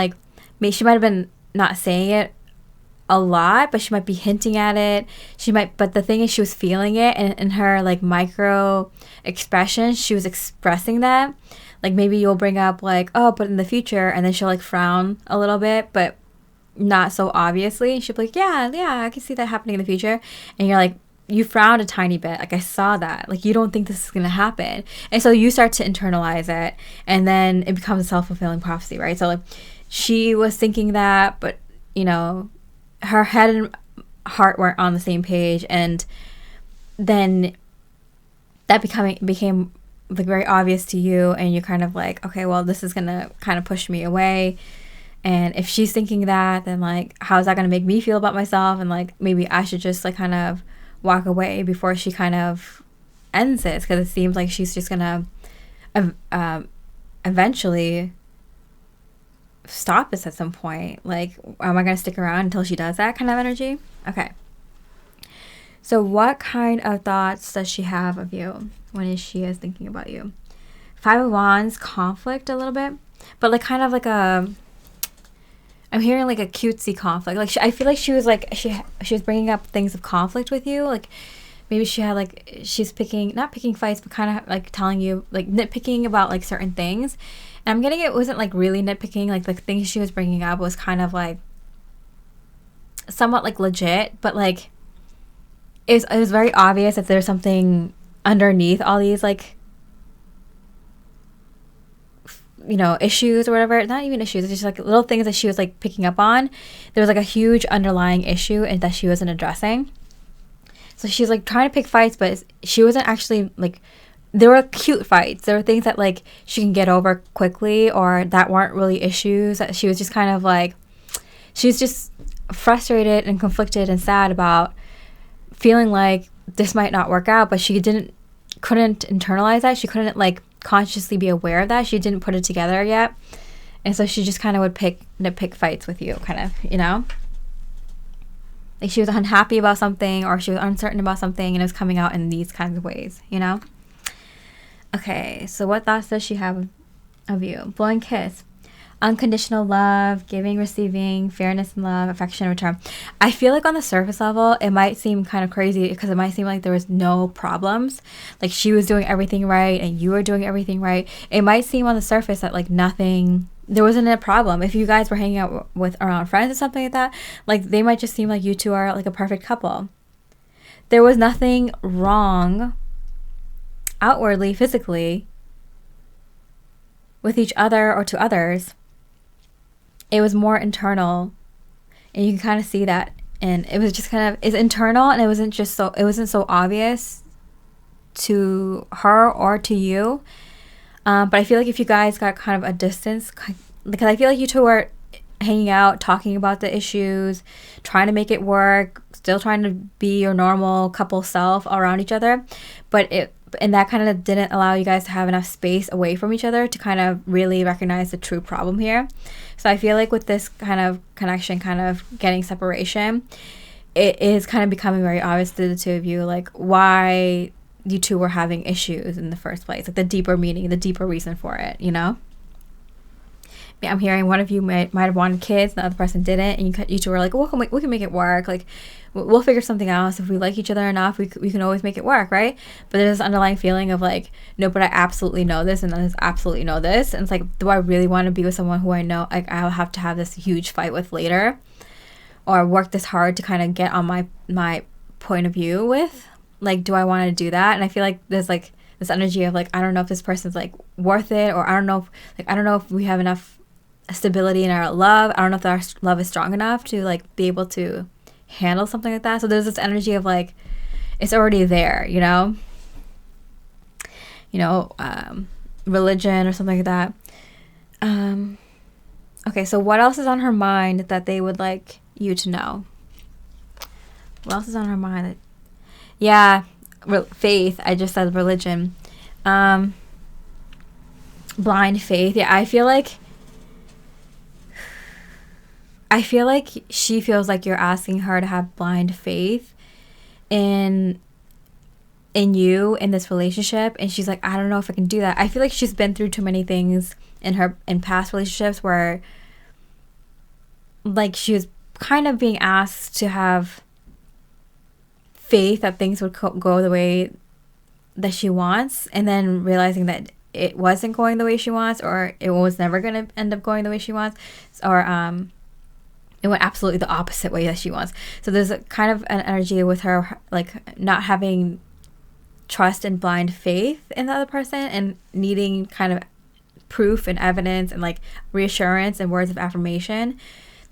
not saying it a lot, but she might be hinting at it. But the thing is, she was feeling it, and in her like micro expressions, she was expressing that. Like maybe you'll bring up like, oh, but in the future, and then she'll like frown a little bit, but not so obviously. She'll be like, yeah, I can see that happening in the future. And you're like, you frowned a tiny bit. Like, I saw that. Like, you don't think this is going to happen. And so you start to internalize it, and then it becomes a self-fulfilling prophecy, right? So like she was thinking that, but her head and heart weren't on the same page, and then that became like very obvious to you, and you're kind of like, okay, well, this is gonna kind of push me away. And if she's thinking that, then like, how is that gonna make me feel about myself? And like, maybe I should just like kind of walk away before she kind of ends this, because it seems like she's just gonna eventually stop this at some point. Like, am I gonna stick around until she does that kind of energy? Okay. So what kind of thoughts does she have of you when she is thinking about you? 5 of Wands, conflict a little bit, but like kind of like a I'm hearing like a cutesy conflict. Like I feel like she was bringing up things of conflict with you. Like maybe she had like, she's not picking fights, but kind of like telling you, like nitpicking about like certain things. And I'm getting it wasn't like really nitpicking. Like the things she was bringing up was kind of like somewhat like legit, but like it was very obvious that there's something underneath all these like, you know, issues or whatever. Not even issues, it's just like little things that she was like picking up on. There was like a huge underlying issue and that she wasn't addressing. So she's like trying to pick fights, but she wasn't actually like, there were cute fights. There were things that like she can get over quickly or that weren't really issues. That she was just kind of like, she was just frustrated and conflicted and sad about feeling like this might not work out, but she couldn't internalize that. She couldn't like consciously be aware of that. She didn't put it together yet. And so she just kind of would nitpick fights with you, kind of, you know? Like she was unhappy about something or she was uncertain about something and it was coming out in these kinds of ways, you know? Okay, so what thoughts does she have of you? Blowing kiss. Unconditional love, giving, receiving, fairness in love, affection in return. I feel like on the surface level, it might seem kind of crazy because it might seem like there was no problems. Like she was doing everything right and you were doing everything right. It might seem on the surface that like there wasn't a problem. If you guys were hanging out with around friends or something like that, like they might just seem like you two are like a perfect couple. There was nothing wrong outwardly, physically, with each other or to others. It was more internal, and you can kind of see that, and it was just kind of, it's internal, and it wasn't so obvious to her or to you. But I feel like if you guys got kind of a distance, because I feel like you two were hanging out, talking about the issues, trying to make it work, still trying to be your normal couple self around each other, and that kind of didn't allow you guys to have enough space away from each other to kind of really recognize the true problem here. So I feel like with this kind of connection, kind of getting separation, it is kind of becoming very obvious to the two of you, like why you two were having issues in the first place, like the deeper meaning, the deeper reason for it, you know? I'm hearing one of you might have wanted kids, the other person didn't, and you two were like, well, we can make it work. Like, we'll figure something else. If we like each other enough, we can always make it work, right? But there's this underlying feeling of like, no, but I absolutely know this, and I absolutely know this. And it's like, do I really want to be with someone who I know like I'll have to have this huge fight with later, or work this hard to kind of get on my point of view with? Like, do I want to do that? And I feel like there's like this energy of like, I don't know if this person's like worth it, or I don't know if we have enough stability in our love. I don't know if our love is strong enough to like be able to handle something like that. So there's this energy of like, it's already there, you know, religion or something like that. Okay, so what else is on her mind that they would like you to know? What else is on her mind? Faith. I just said religion. Blind faith. Yeah, I feel like she feels like you're asking her to have blind faith in you, in this relationship, and she's like, I don't know if I can do that. I feel like she's been through too many things in past relationships where like she was kind of being asked to have faith that things would go the way that she wants, and then realizing that it wasn't going the way she wants, or it was never going to end up going the way she wants, or it went absolutely the opposite way that she wants. So there's a kind of an energy with her, like not having trust and blind faith in the other person, and needing kind of proof and evidence and like reassurance and words of affirmation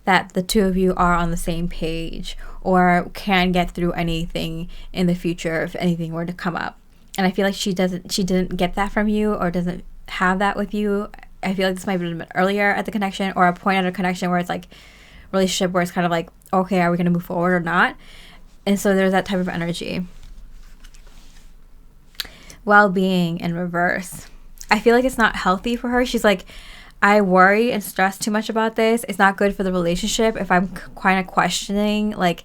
that the two of you are on the same page or can get through anything in the future if anything were to come up. And I feel like she didn't get that from you, or doesn't have that with you. I feel like this might have been earlier at the connection, or a point at a connection where it's like relationship where it's kind of like, okay, are we going to move forward or not? And so there's that type of energy. Well-being in reverse. I feel like it's not healthy for her. She's like, I worry and stress too much about this. It's not good for the relationship if I'm kind of questioning, like,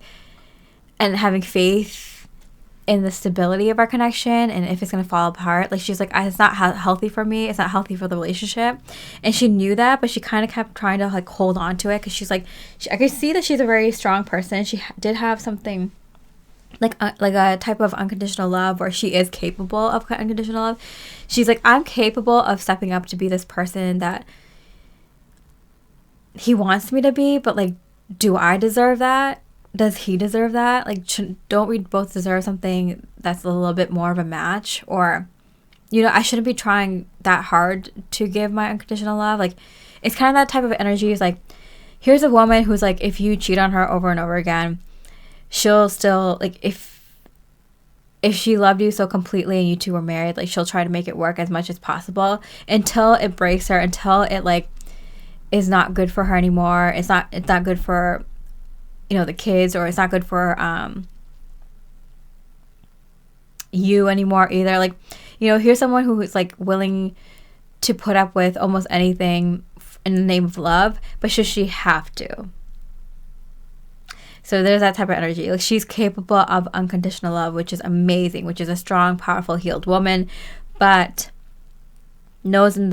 and having faith in the stability of our connection and if it's going to fall apart. Like, she's like, it's not healthy for me. It's not healthy for the relationship. And she knew that, but she kind of kept trying to like hold on to it because she's like, I could see that she's a very strong person. She did have something like a type of unconditional love where she is capable of unconditional love. She's like, I'm capable of stepping up to be this person that he wants me to be, but like, do I deserve that? Does he deserve that? Like, don't we both deserve something that's a little bit more of a match? Or, you know, I shouldn't be trying that hard to give my unconditional love. Like, it's kind of that type of energy. Is like, here's a woman who's like, if you cheat on her over and over again, she'll still, like, if she loved you so completely and you two were married, like, she'll try to make it work as much as possible until it breaks her, until it like is not good for her anymore. It's not good for, you know, the kids, or it's not good for you anymore either. Like, you know, here's someone who is like willing to put up with almost anything in the name of love, but should she have to? So there's that type of energy. Like, she's capable of unconditional love, which is amazing, which is a strong, powerful, healed woman, but knows in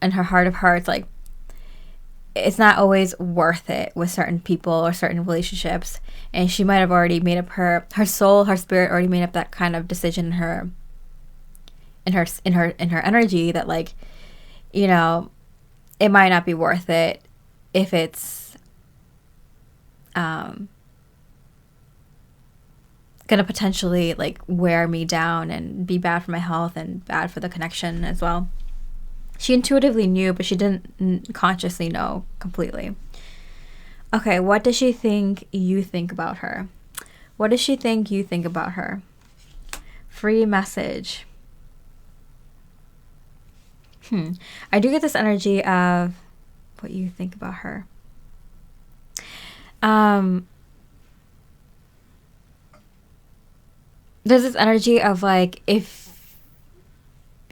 her heart of hearts, like, it's not always worth it with certain people or certain relationships. And she might have already made up her soul, her spirit already made up that kind of decision in her energy that, like, you know, it might not be worth it if it's gonna potentially like wear me down and be bad for my health and bad for the connection as well. She intuitively knew, but she didn't consciously know completely. Okay, what does she think you think about her? What does she think you think about her? Free message. I do get this energy of what you think about her. There's this energy of like, if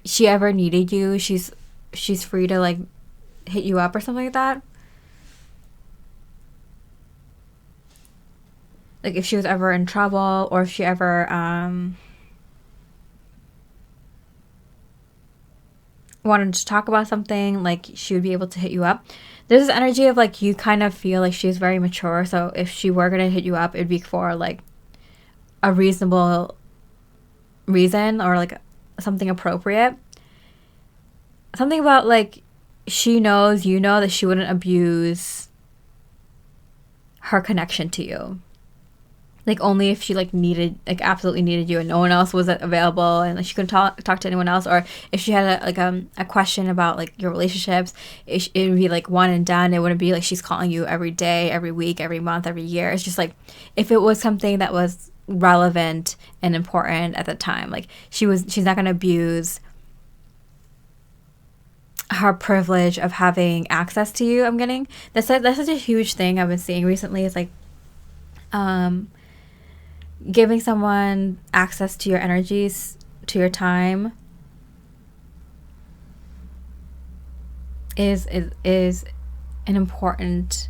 she ever needed you, she's free to like hit you up or something like that. Like, if she was ever in trouble, or if she ever wanted to talk about something, like, she would be able to hit you up. There's this energy of like, you kind of feel like she's very mature, so if she were gonna hit you up, it'd be for like a reasonable reason, or like something appropriate. Something about like, she knows, you know, that she wouldn't abuse her connection to you. Like, only if she like absolutely needed you and no one else was available, and like she couldn't talk to anyone else, or if she had a question about like your relationships, it would be like one and done. It wouldn't be like she's calling you every day, every week, every month, every year. It's just like, if it was something that was relevant and important at the time, like, she's not going to abuse her privilege of having access to you. I'm getting that's such a huge thing I've been seeing recently. Is like, giving someone access to your energies, to your time, is an important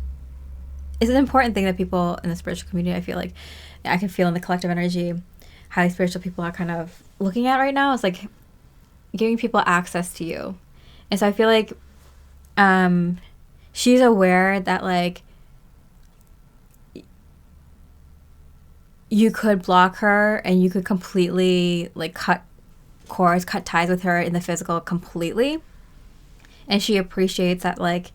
thing that people in the spiritual community, I feel like, I can feel in the collective energy, how spiritual people are kind of looking at right now. Is like giving people access to you. And so I feel like she's aware that like, you could block her and you could completely like cut ties with her in the physical completely. And she appreciates that, like,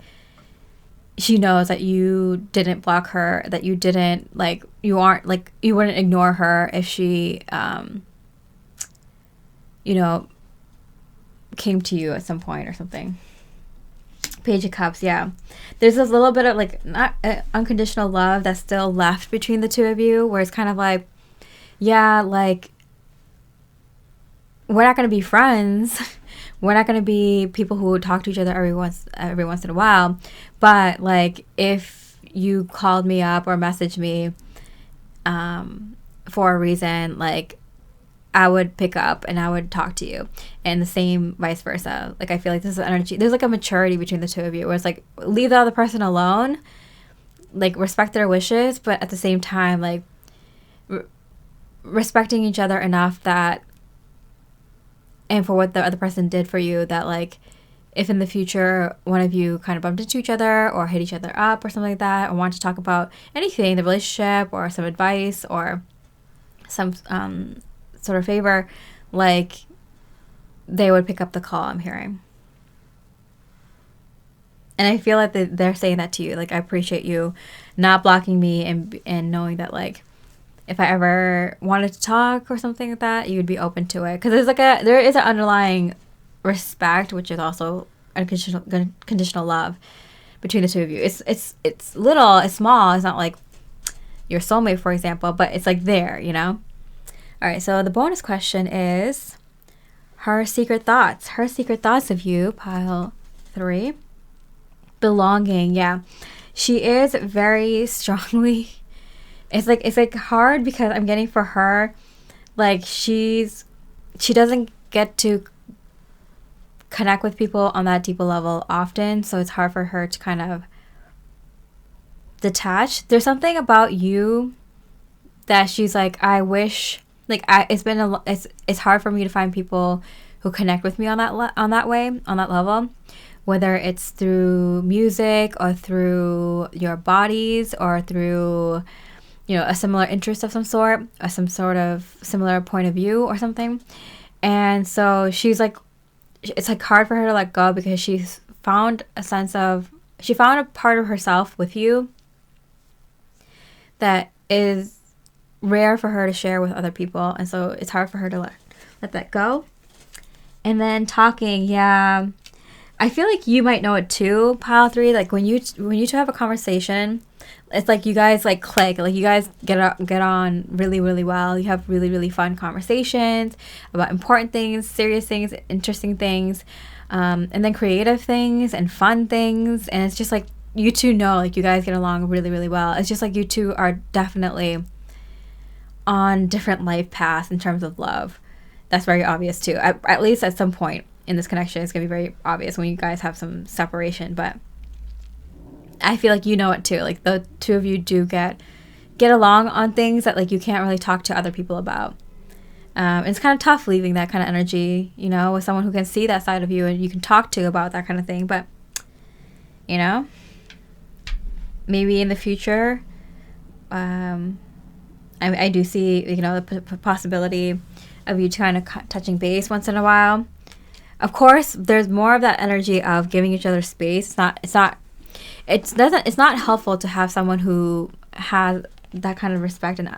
she knows that you didn't block her, that you didn't like, you wouldn't ignore her if she came to you at some point or something. Page of Cups, yeah. There's this little bit of like, not unconditional love that's still left between the two of you, where it's kind of like, yeah, like, we're not going to be friends. We're not going to be people who talk to each other every once in a while. But like, if you called me up or messaged me for a reason, like, I would pick up and I would talk to you, and the same vice versa. Like, I feel like this is energy. There's like a maturity between the two of you, where it's like, leave the other person alone, like, respect their wishes, but at the same time, like, respecting each other enough that, and for what the other person did for you, that like if in the future one of you kind of bumped into each other or hit each other up or something like that, or want to talk about anything, the relationship or some advice or some sort of favor, like they would pick up the call, I'm hearing. And I feel like they're saying that to you. Like, I appreciate you not blocking me and knowing that, like, if I ever wanted to talk or something like that, you would be open to it. Because there is an underlying respect, which is also conditional love between the two of you. It's little, it's small. It's not like your soulmate, for example, but it's like there, you know? All right, so the bonus question is her secret thoughts. Her secret thoughts of you, pile 3. Belonging, yeah. She is very strongly, it's like hard because I'm getting for her, like she doesn't get to connect with people on that deeper level often, so it's hard for her to kind of detach. There's something about you that she's like, I wish, like, it's hard for me to find people who connect with me on that level, whether it's through music or through your bodies or through, you know, a similar interest of some sort or some sort of similar point of view or something. And so she's like, it's like hard for her to let go because she found a part of herself with you that is rare for her to share with other people. And so it's hard for her to let that go. And then talking, yeah. I feel like you might know it too, pile 3. Like when you two have a conversation, it's like you guys like click, like you guys get on really, really well. You have really, really fun conversations about important things, serious things, interesting things, and then creative things and fun things. And it's just like you two know, like you guys get along really, really well. It's just like you two are definitely on different life paths in terms of love. That's very obvious too. At least at some point in this connection, it's gonna be very obvious when you guys have some separation, but I feel like you know it too. Like the two of you do get along on things that like you can't really talk to other people about. It's kind of tough leaving that kind of energy, you know, with someone who can see that side of you and you can talk to about that kind of thing. But you know, maybe in the future, I do see, you know, the possibility of you kind of touching base once in a while. Of course, there's more of that energy of giving each other space. It's not helpful to have someone who has that kind of respect and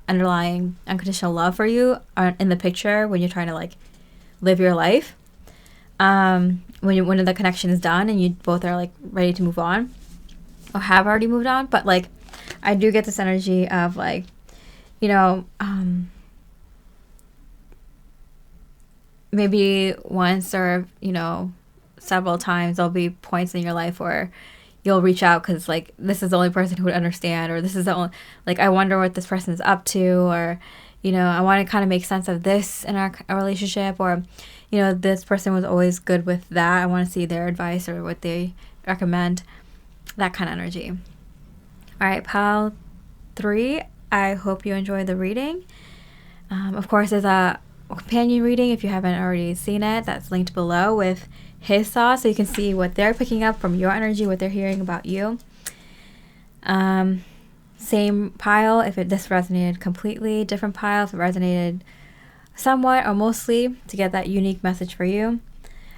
underlying unconditional love for you in the picture when you're trying to like live your life. When the connection is done and you both are like ready to move on or have already moved on, but like I do get this energy of like, you know, maybe once or, you know, several times there'll be points in your life where you'll reach out because like this is the only person who would understand, or this is the only, like, I wonder what this person is up to, or, you know, I want to kind of make sense of this in our relationship, or, you know, this person was always good with that. I want to see their advice or what they recommend, that kind of energy. All right, pile 3, I hope you enjoyed the reading. Of course, there's a companion reading if you haven't already seen it, that's linked below with his thoughts, so you can see what they're picking up from your energy, what they're hearing about you. Same pile if this resonated completely, different pile if it resonated somewhat or mostly, to get that unique message for you.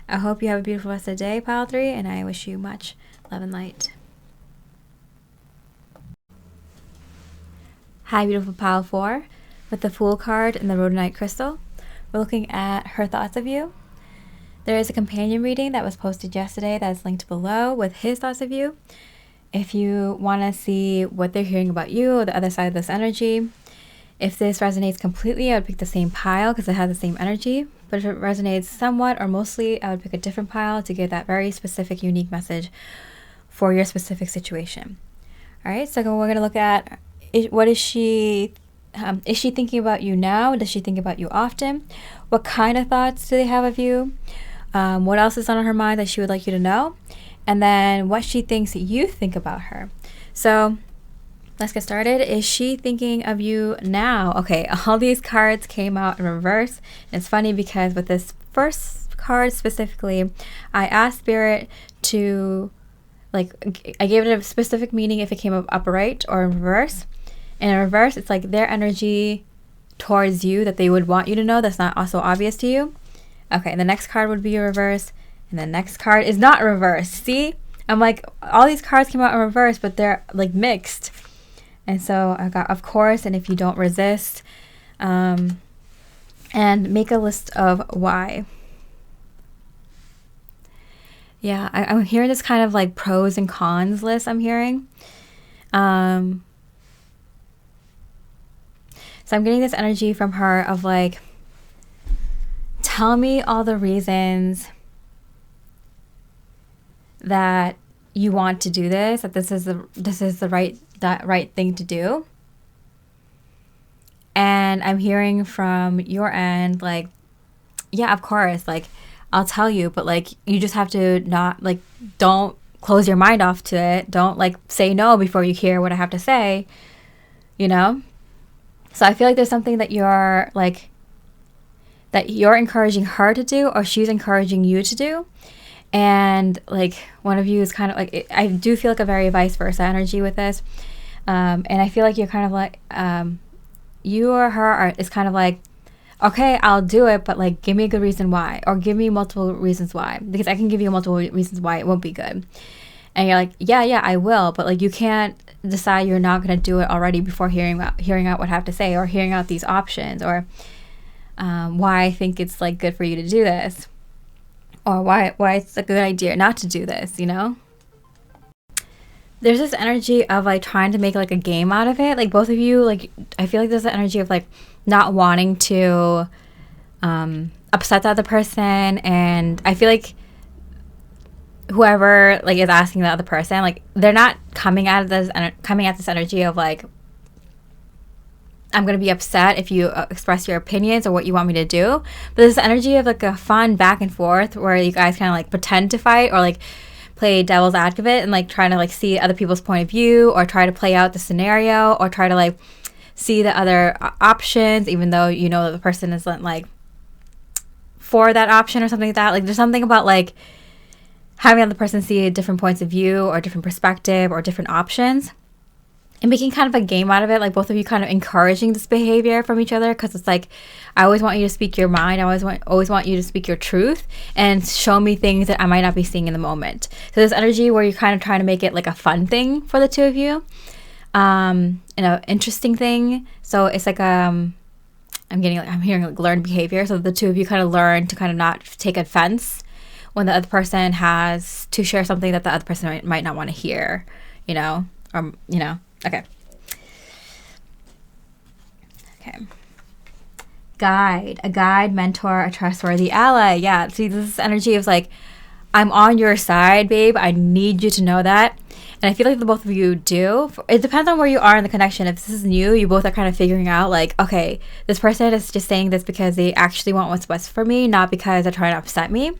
I hope you have a beautiful rest of the day, pile 3, and I wish you much love and light. Hi, beautiful pile 4, with the Fool card and the Rhodonite crystal. We're looking at her thoughts of you. There is a companion reading that was posted yesterday that is linked below with his thoughts of you. If you want to see what they're hearing about you or the other side of this energy, if this resonates completely, I would pick the same pile because it has the same energy. But if it resonates somewhat or mostly, I would pick a different pile to get that very specific, unique message for your specific situation. All right, so we're going to look at what is she thinking about you now? Does she think about you often? What kind of thoughts do they have of you? What else is on her mind that she would like you to know? And then what she thinks you think about her. So Let's get started. Is she thinking of you now? Okay, all these cards came out in reverse. It's funny because with this first card specifically, I asked Spirit to, like, I gave it a specific meaning if it came up upright or in reverse. And in reverse, it's like their energy towards you that they would want you to know that's not also obvious to you. Okay, the next card would be a reverse, and the next card is not reverse. See? I'm like, all these cards came out in reverse, but they're like mixed. And so I got, of course, and if you don't resist, and make a list of why. Yeah, I'm hearing this kind of like pros and cons list I'm hearing. So I'm getting this energy from her of like, tell me all the reasons that you want to do this, that this is the right thing to do. And I'm hearing from your end, like, yeah, of course, like, I'll tell you, but like, you just have to not, like, don't close your mind off to it. Don't like say no before you hear what I have to say, you know? So I feel like there's something that you're like, that you're encouraging her to do, or she's encouraging you to do. And like one of you is kind of like, I do feel like a very vice versa energy with this. And I feel like you're kind of like, you or her is kind of like, okay, I'll do it, but like, give me a good reason why, or give me multiple reasons why, because I can give you multiple reasons why it won't be good. And you're like, yeah, I will, but like, you can't decide you're not going to do it already before hearing out what I have to say, or hearing out these options, or why I think it's like good for you to do this, or why it's a good idea not to do this, you know? There's this energy of like trying to make like a game out of it. Like both of you, like, I feel like there's the energy of like not wanting to upset the other person. And I feel like whoever like is asking the other person, like they're not coming at this energy of like, I'm going to be upset if you express your opinions or what you want me to do. But there's energy of like a fun back and forth where you guys kind of like pretend to fight, or like play devil's advocate and like trying to like see other people's point of view, or try to play out the scenario, or try to like see the other options, even though you know that the person isn't like for that option or something like that. Like there's something about like having the other person see different points of view or different perspective or different options, and making kind of a game out of it, like both of you kind of encouraging this behavior from each other, because it's like, I always want you to speak your mind, I always want you to speak your truth and show me things that I might not be seeing in the moment. So this energy where you're kind of trying to make it like a fun thing for the two of you, and an interesting thing. So it's like I'm hearing like learned behavior. So the two of you kind of learn to kind of not take offense when the other person has to share something that the other person might not want to hear, you know, or you know. Okay. Guide, a guide, mentor, a trustworthy ally. Yeah, see, this is energy of like, I'm on your side, babe. I need you to know that. And I feel like the both of you do. It depends on where you are in the connection. If this is new, you both are kind of figuring out like, okay, this person is just saying this because they actually want what's best for me, not because they're trying to upset me.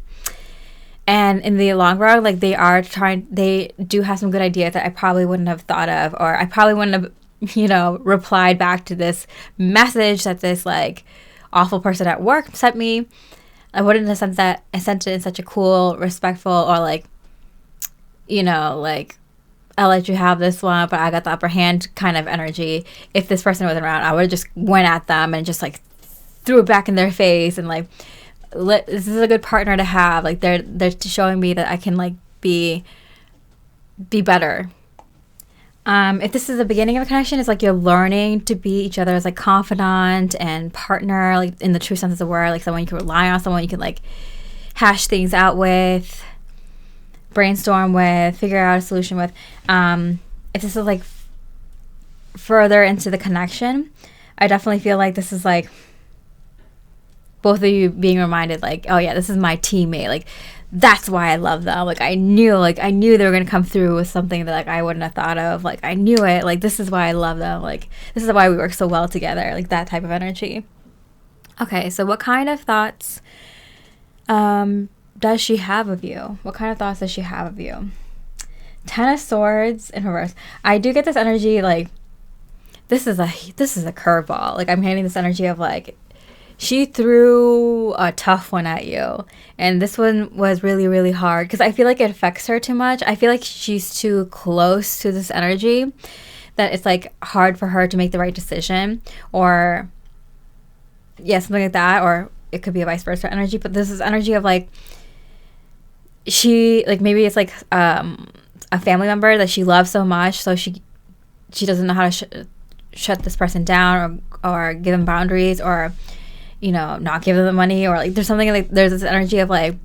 And in the long run, like they do have some good ideas that I probably wouldn't have thought of, or I probably wouldn't have, you know, replied back to this message that this like awful person at work sent me. I wouldn't have sent that. I sent it in such a cool, respectful, or like, you know, like, I'll let you have this one, but I got the upper hand kind of energy. If this person wasn't around, I would have just went at them and just like threw it back in their face and like, this is a good partner to have. Like they're showing me that I can like be better. If this is the beginning of a connection, it's like you're learning to be each other's like confidant and partner, like in the true sense of the word, like someone you can rely on, someone you can like hash things out with, brainstorm with, figure out a solution with. If this is like further into the connection, I definitely feel like this is like both of you being reminded like, oh yeah, this is my teammate. Like that's why I love them. Like I knew they were gonna come through with something that like I wouldn't have thought of. Like I knew it. Like this is why I love them. Like this is why we work so well together. Like that type of energy. Okay, so what kind of thoughts does she have of you? What kind of thoughts does she have of you? 10 of Swords in reverse. I do get this energy like this is a curveball. Like, I'm getting this energy of like, she threw a tough one at you, and this one was really, really hard because I feel like it affects her too much. I feel like she's too close to this energy that it's like hard for her to make the right decision, or yeah, something like that. Or it could be a vice versa energy, but this is energy of like, she, like, maybe it's like a family member that she loves so much, so she doesn't know how to shut this person down, or give them boundaries, or, you know, not give them the money, or like there's something like, there's this energy of like,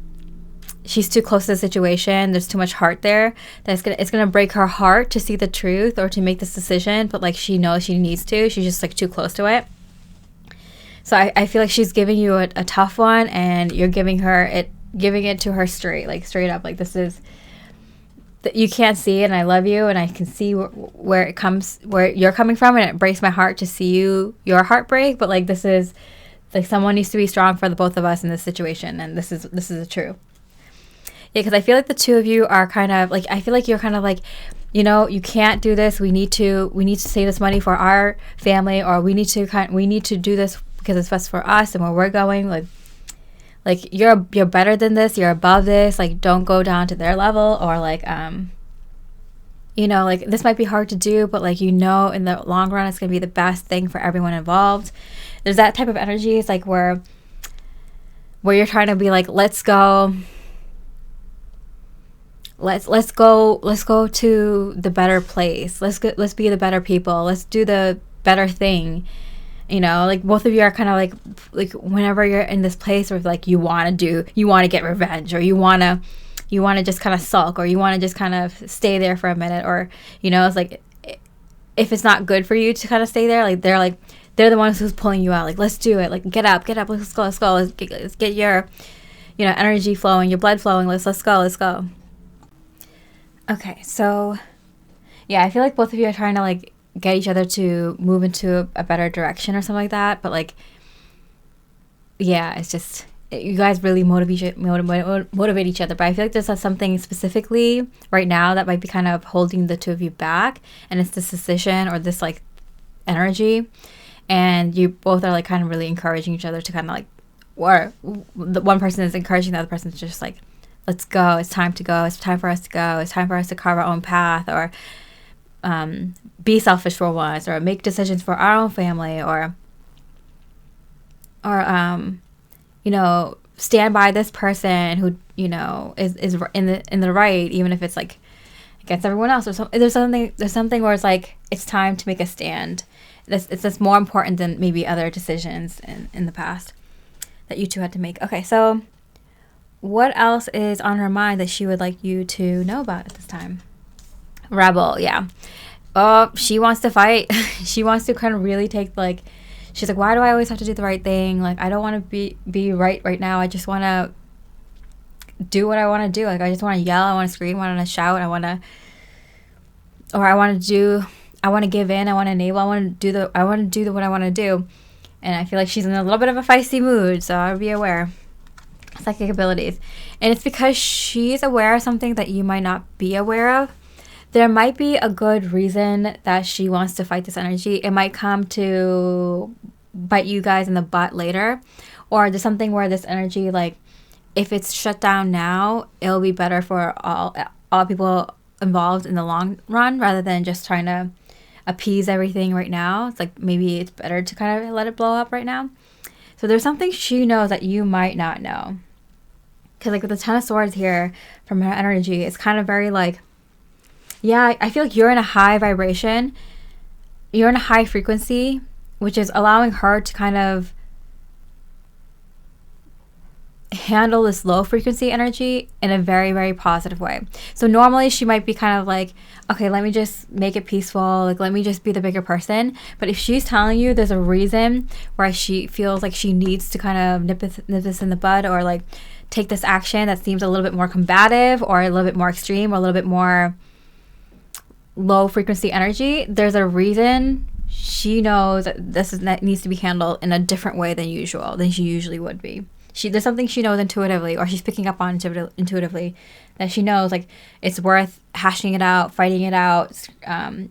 she's too close to the situation, there's too much heart there, that it's gonna break her heart to see the truth or to make this decision, but like, she knows she needs to, she's just like too close to it. So I feel like she's giving you a tough one, and you're giving it to her straight up, like, this is that you can't see it, and I love you, and I can see where you're coming from, and it breaks my heart to see your heartbreak, but like, this is like, someone needs to be strong for the both of us in this situation, and this is the truth. Yeah, because I feel like the two of you are kind of like, I feel like you're kind of like, you know, you can't do this, we need to save this money for our family, or we need to do this because it's best for us and where we're going. Like you're better than this, you're above this, like, don't go down to their level, or like, you know, like, this might be hard to do, but like, you know, in the long run it's gonna be the best thing for everyone involved. There's that type of energy. It's like where you're trying to be like, let's go to the better place, let's be the better people, let's do the better thing. You know, like, both of you are kind of like whenever you're in this place where like, you want to get revenge, or you want to just kind of sulk, or you want to just kind of stay there for a minute, or, you know, it's like, if it's not good for you to kind of stay there, like, they're the ones who's pulling you out, like, let's do it, like, get up, let's go, let's get your, you know, energy flowing, your blood flowing, let's go. Okay, so yeah, I feel like both of you are trying to like get each other to move into a better direction or something like that, but like, yeah, it's just, you guys really motivate each other, but I feel like there's something specifically right now that might be kind of holding the two of you back, and it's this decision or this like energy, and you both are like kind of really encouraging each other to kind of like, or the one person is encouraging the other person to just like, let's go, it's time to go, it's time for us to go, it's time for us to carve our own path, or be selfish for once, or make decisions for our own family, or you know, stand by this person who, you know, is in the right, even if it's like against everyone else, or something. There's something where it's like, it's time to make a stand. It's just more important than maybe other decisions in the past that you two had to make. Okay, so what else is on her mind that she would like you to know about at this time? Rebel, yeah. Oh, she wants to fight. She wants to kind of really take, like, she's like, why do I always have to do the right thing? Like, I don't want to be right now. I just want to do what I want to do. Like, I just want to yell. I want to scream. I want to shout. I want to give in. I want to enable. I want to do what I want to do. And I feel like she's in a little bit of a feisty mood, so I would be aware. Psychic abilities. And it's because she's aware of something that you might not be aware of. There might be a good reason that she wants to fight this energy. It might come to bite you guys in the butt later. Or there's something where this energy, like, if it's shut down now, it'll be better for all people involved in the long run, rather than just trying to appease everything right now. It's like, maybe it's better to kind of let it blow up right now. So there's something she knows that you might not know. Because like with the Ten of Swords here from her energy, it's kind of very like, yeah, I feel like you're in a high vibration. You're in a high frequency, which is allowing her to kind of handle this low frequency energy in a very, very positive way. So normally she might be kind of like, okay, let me just make it peaceful, like let me just be the bigger person. But if she's telling you there's a reason where she feels like she needs to kind of nip this in the bud, or like take this action that seems a little bit more combative, or a little bit more extreme, or a little bit more low frequency energy, there's a reason. She knows that needs to be handled in a different way than she usually would be. There's something she knows intuitively, or she's picking up on intuitively, that she knows like it's worth hashing it out, fighting it out,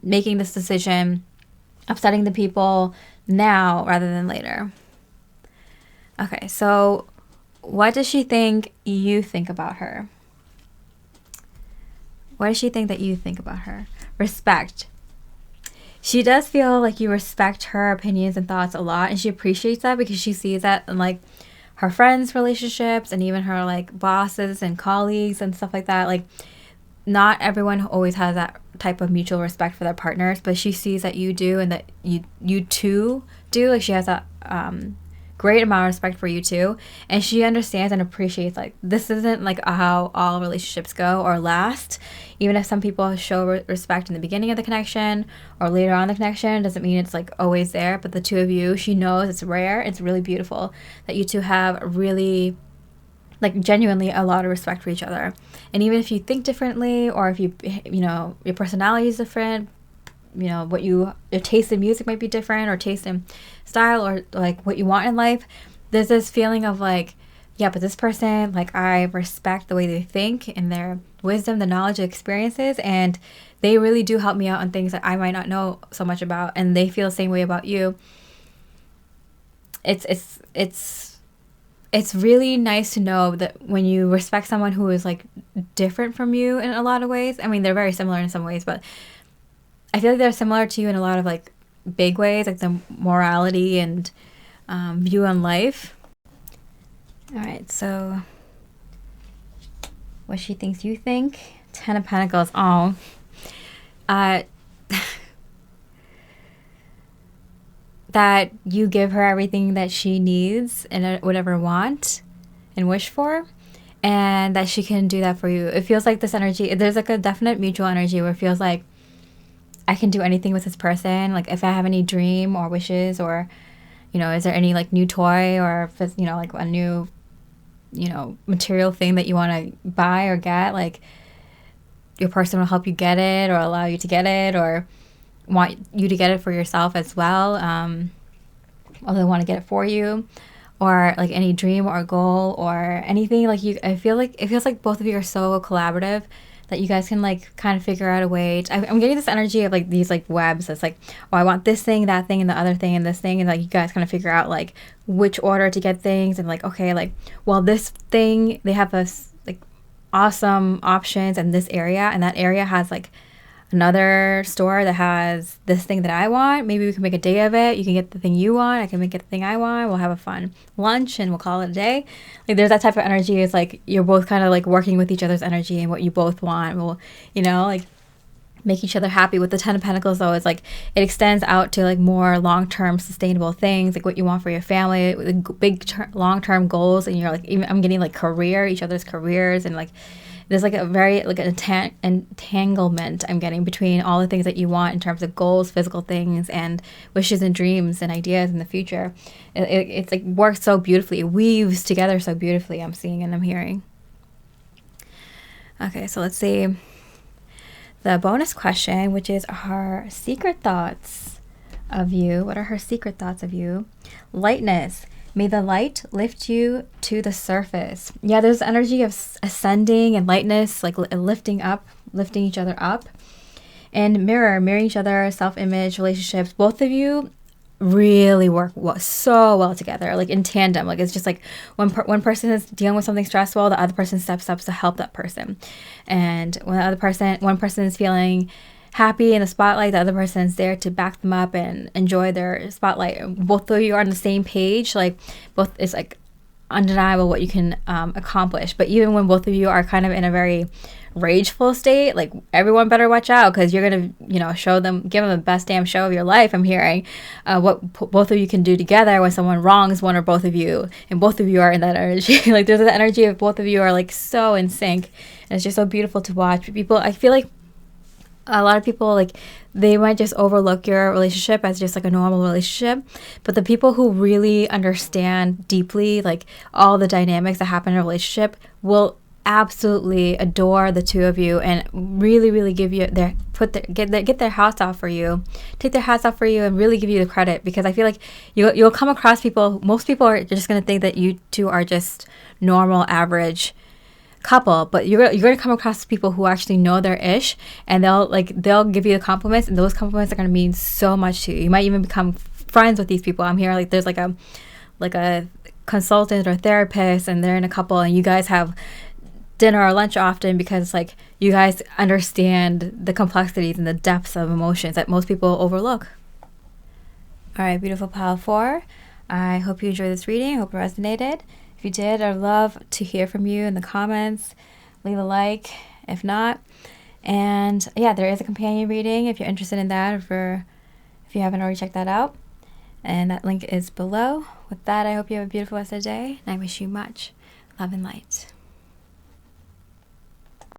making this decision, upsetting the people now rather than later. Okay, so what does she think you think about her? What does she think that you think about her? Respect. She does feel like you respect her opinions and thoughts a lot, and she appreciates that because she sees that in like her friends' relationships and even her like bosses and colleagues and stuff like that. Like, not everyone always has that type of mutual respect for their partners, but she sees that you do, and that you too do. Like, she has that great amount of respect for you too, and she understands and appreciates like this isn't like how all relationships go or last. Even if some people show respect in the beginning of the connection or later on the connection, doesn't mean it's like always there. But the two of you, she knows it's rare, it's really beautiful that you two have really like genuinely a lot of respect for each other. And even if you think differently, or if you know, your personality is different, you know, what your taste in music might be different, or taste in style, or like what you want in life, there's this feeling of like, yeah, but this person, like, I respect the way they think and their wisdom, the knowledge, the experiences, and they really do help me out on things that I might not know so much about, and they feel the same way about you. It's really nice to know that when you respect someone who is like different from you in a lot of ways. I mean, they're very similar in some ways, but I feel like they're similar to you in a lot of like big ways, like the morality and view on life. All right, so what she thinks you think. 10 of Pentacles. Oh, that you give her everything that she needs and would ever want and wish for, and that she can do that for you. It feels like this energy, there's like a definite mutual energy where it feels like I can do anything with this person. Like, if I have any dream or wishes, or, you know, is there any like new toy, or if it's, you know, like a new, you know, material thing that you want to buy or get, like your person will help you get it, or allow you to get it, or want you to get it for yourself as well, or they want to get it for you, or like any dream or goal or anything. Like, you, I feel like it feels like both of you are so collaborative that you guys can like kind of figure out a way to, I'm getting this energy of like these like webs that's like, oh, I want this thing, that thing, and the other thing, and this thing, and like you guys kind of figure out like which order to get things, and like, okay, like, well, this thing, they have us like awesome options in this area, and that area has like another store that has this thing that I want. Maybe we can make a day of it. You can get the thing you want, I can make it the thing I want. We'll have a fun lunch and we'll call it a day. Like, there's that type of energy. It's like you're both kind of like working with each other's energy and what you both want will, you know, like make each other happy. With the 10 of Pentacles though, it's like it extends out to like more long-term sustainable things, like what you want for your family, like big long-term goals. And you're like, even I'm getting like career, each other's careers, and like there's like a very like an entanglement I'm getting between all the things that you want in terms of goals, physical things, and wishes and dreams and ideas in the future. It's like works so beautifully. It weaves together so beautifully, I'm seeing and I'm hearing. Okay, so let's see the bonus question, which is her secret thoughts of you. What are her secret thoughts of you? Lightness. May the light lift you to the surface. Yeah, there's energy of ascending and lightness, like lifting each other up. And mirroring each other, self-image, relationships. Both of you really work so well together, like in tandem. Like, it's just like one person is dealing with something stressful, the other person steps up to help that person. And when one person is feeling happy in the spotlight, the other person's there to back them up and enjoy their spotlight. Both of you are on the same page. Like, both, it's like undeniable what you can accomplish. But even when both of you are kind of in a very rageful state, like, everyone better watch out, because you're gonna, you know, give them the best damn show of your life. I'm hearing what both of you can do together when someone wrongs one or both of you, and both of you are in that energy. Like, there's the energy of both of you are like so in sync, and it's just so beautiful to watch. People, I feel like a lot of people, like, they might just overlook your relationship as just like a normal relationship, but the people who really understand deeply like all the dynamics that happen in a relationship will absolutely adore the two of you and really, really give you get their hats off for you, take their hats off for you, and really give you the credit. Because I feel like you'll come across people, most people are just going to think that you two are just normal, average couple, but you're gonna come across people who actually know their ish, and they'll give you the compliments, and those compliments are gonna mean so much to you. You might even become friends with these people. I'm here, like, there's like a consultant or therapist, and they're in a couple, and you guys have dinner or lunch often because like you guys understand the complexities and the depths of emotions that most people overlook. All right, beautiful pile 4. I hope you enjoyed this reading. I hope it resonated. If you did, I'd love to hear from you in the comments. Leave a like if not. And yeah, there is a companion reading if you're interested in that, or if you haven't already checked that out. And that link is below. With that, I hope you have a beautiful rest of the day, and I wish you much love and light.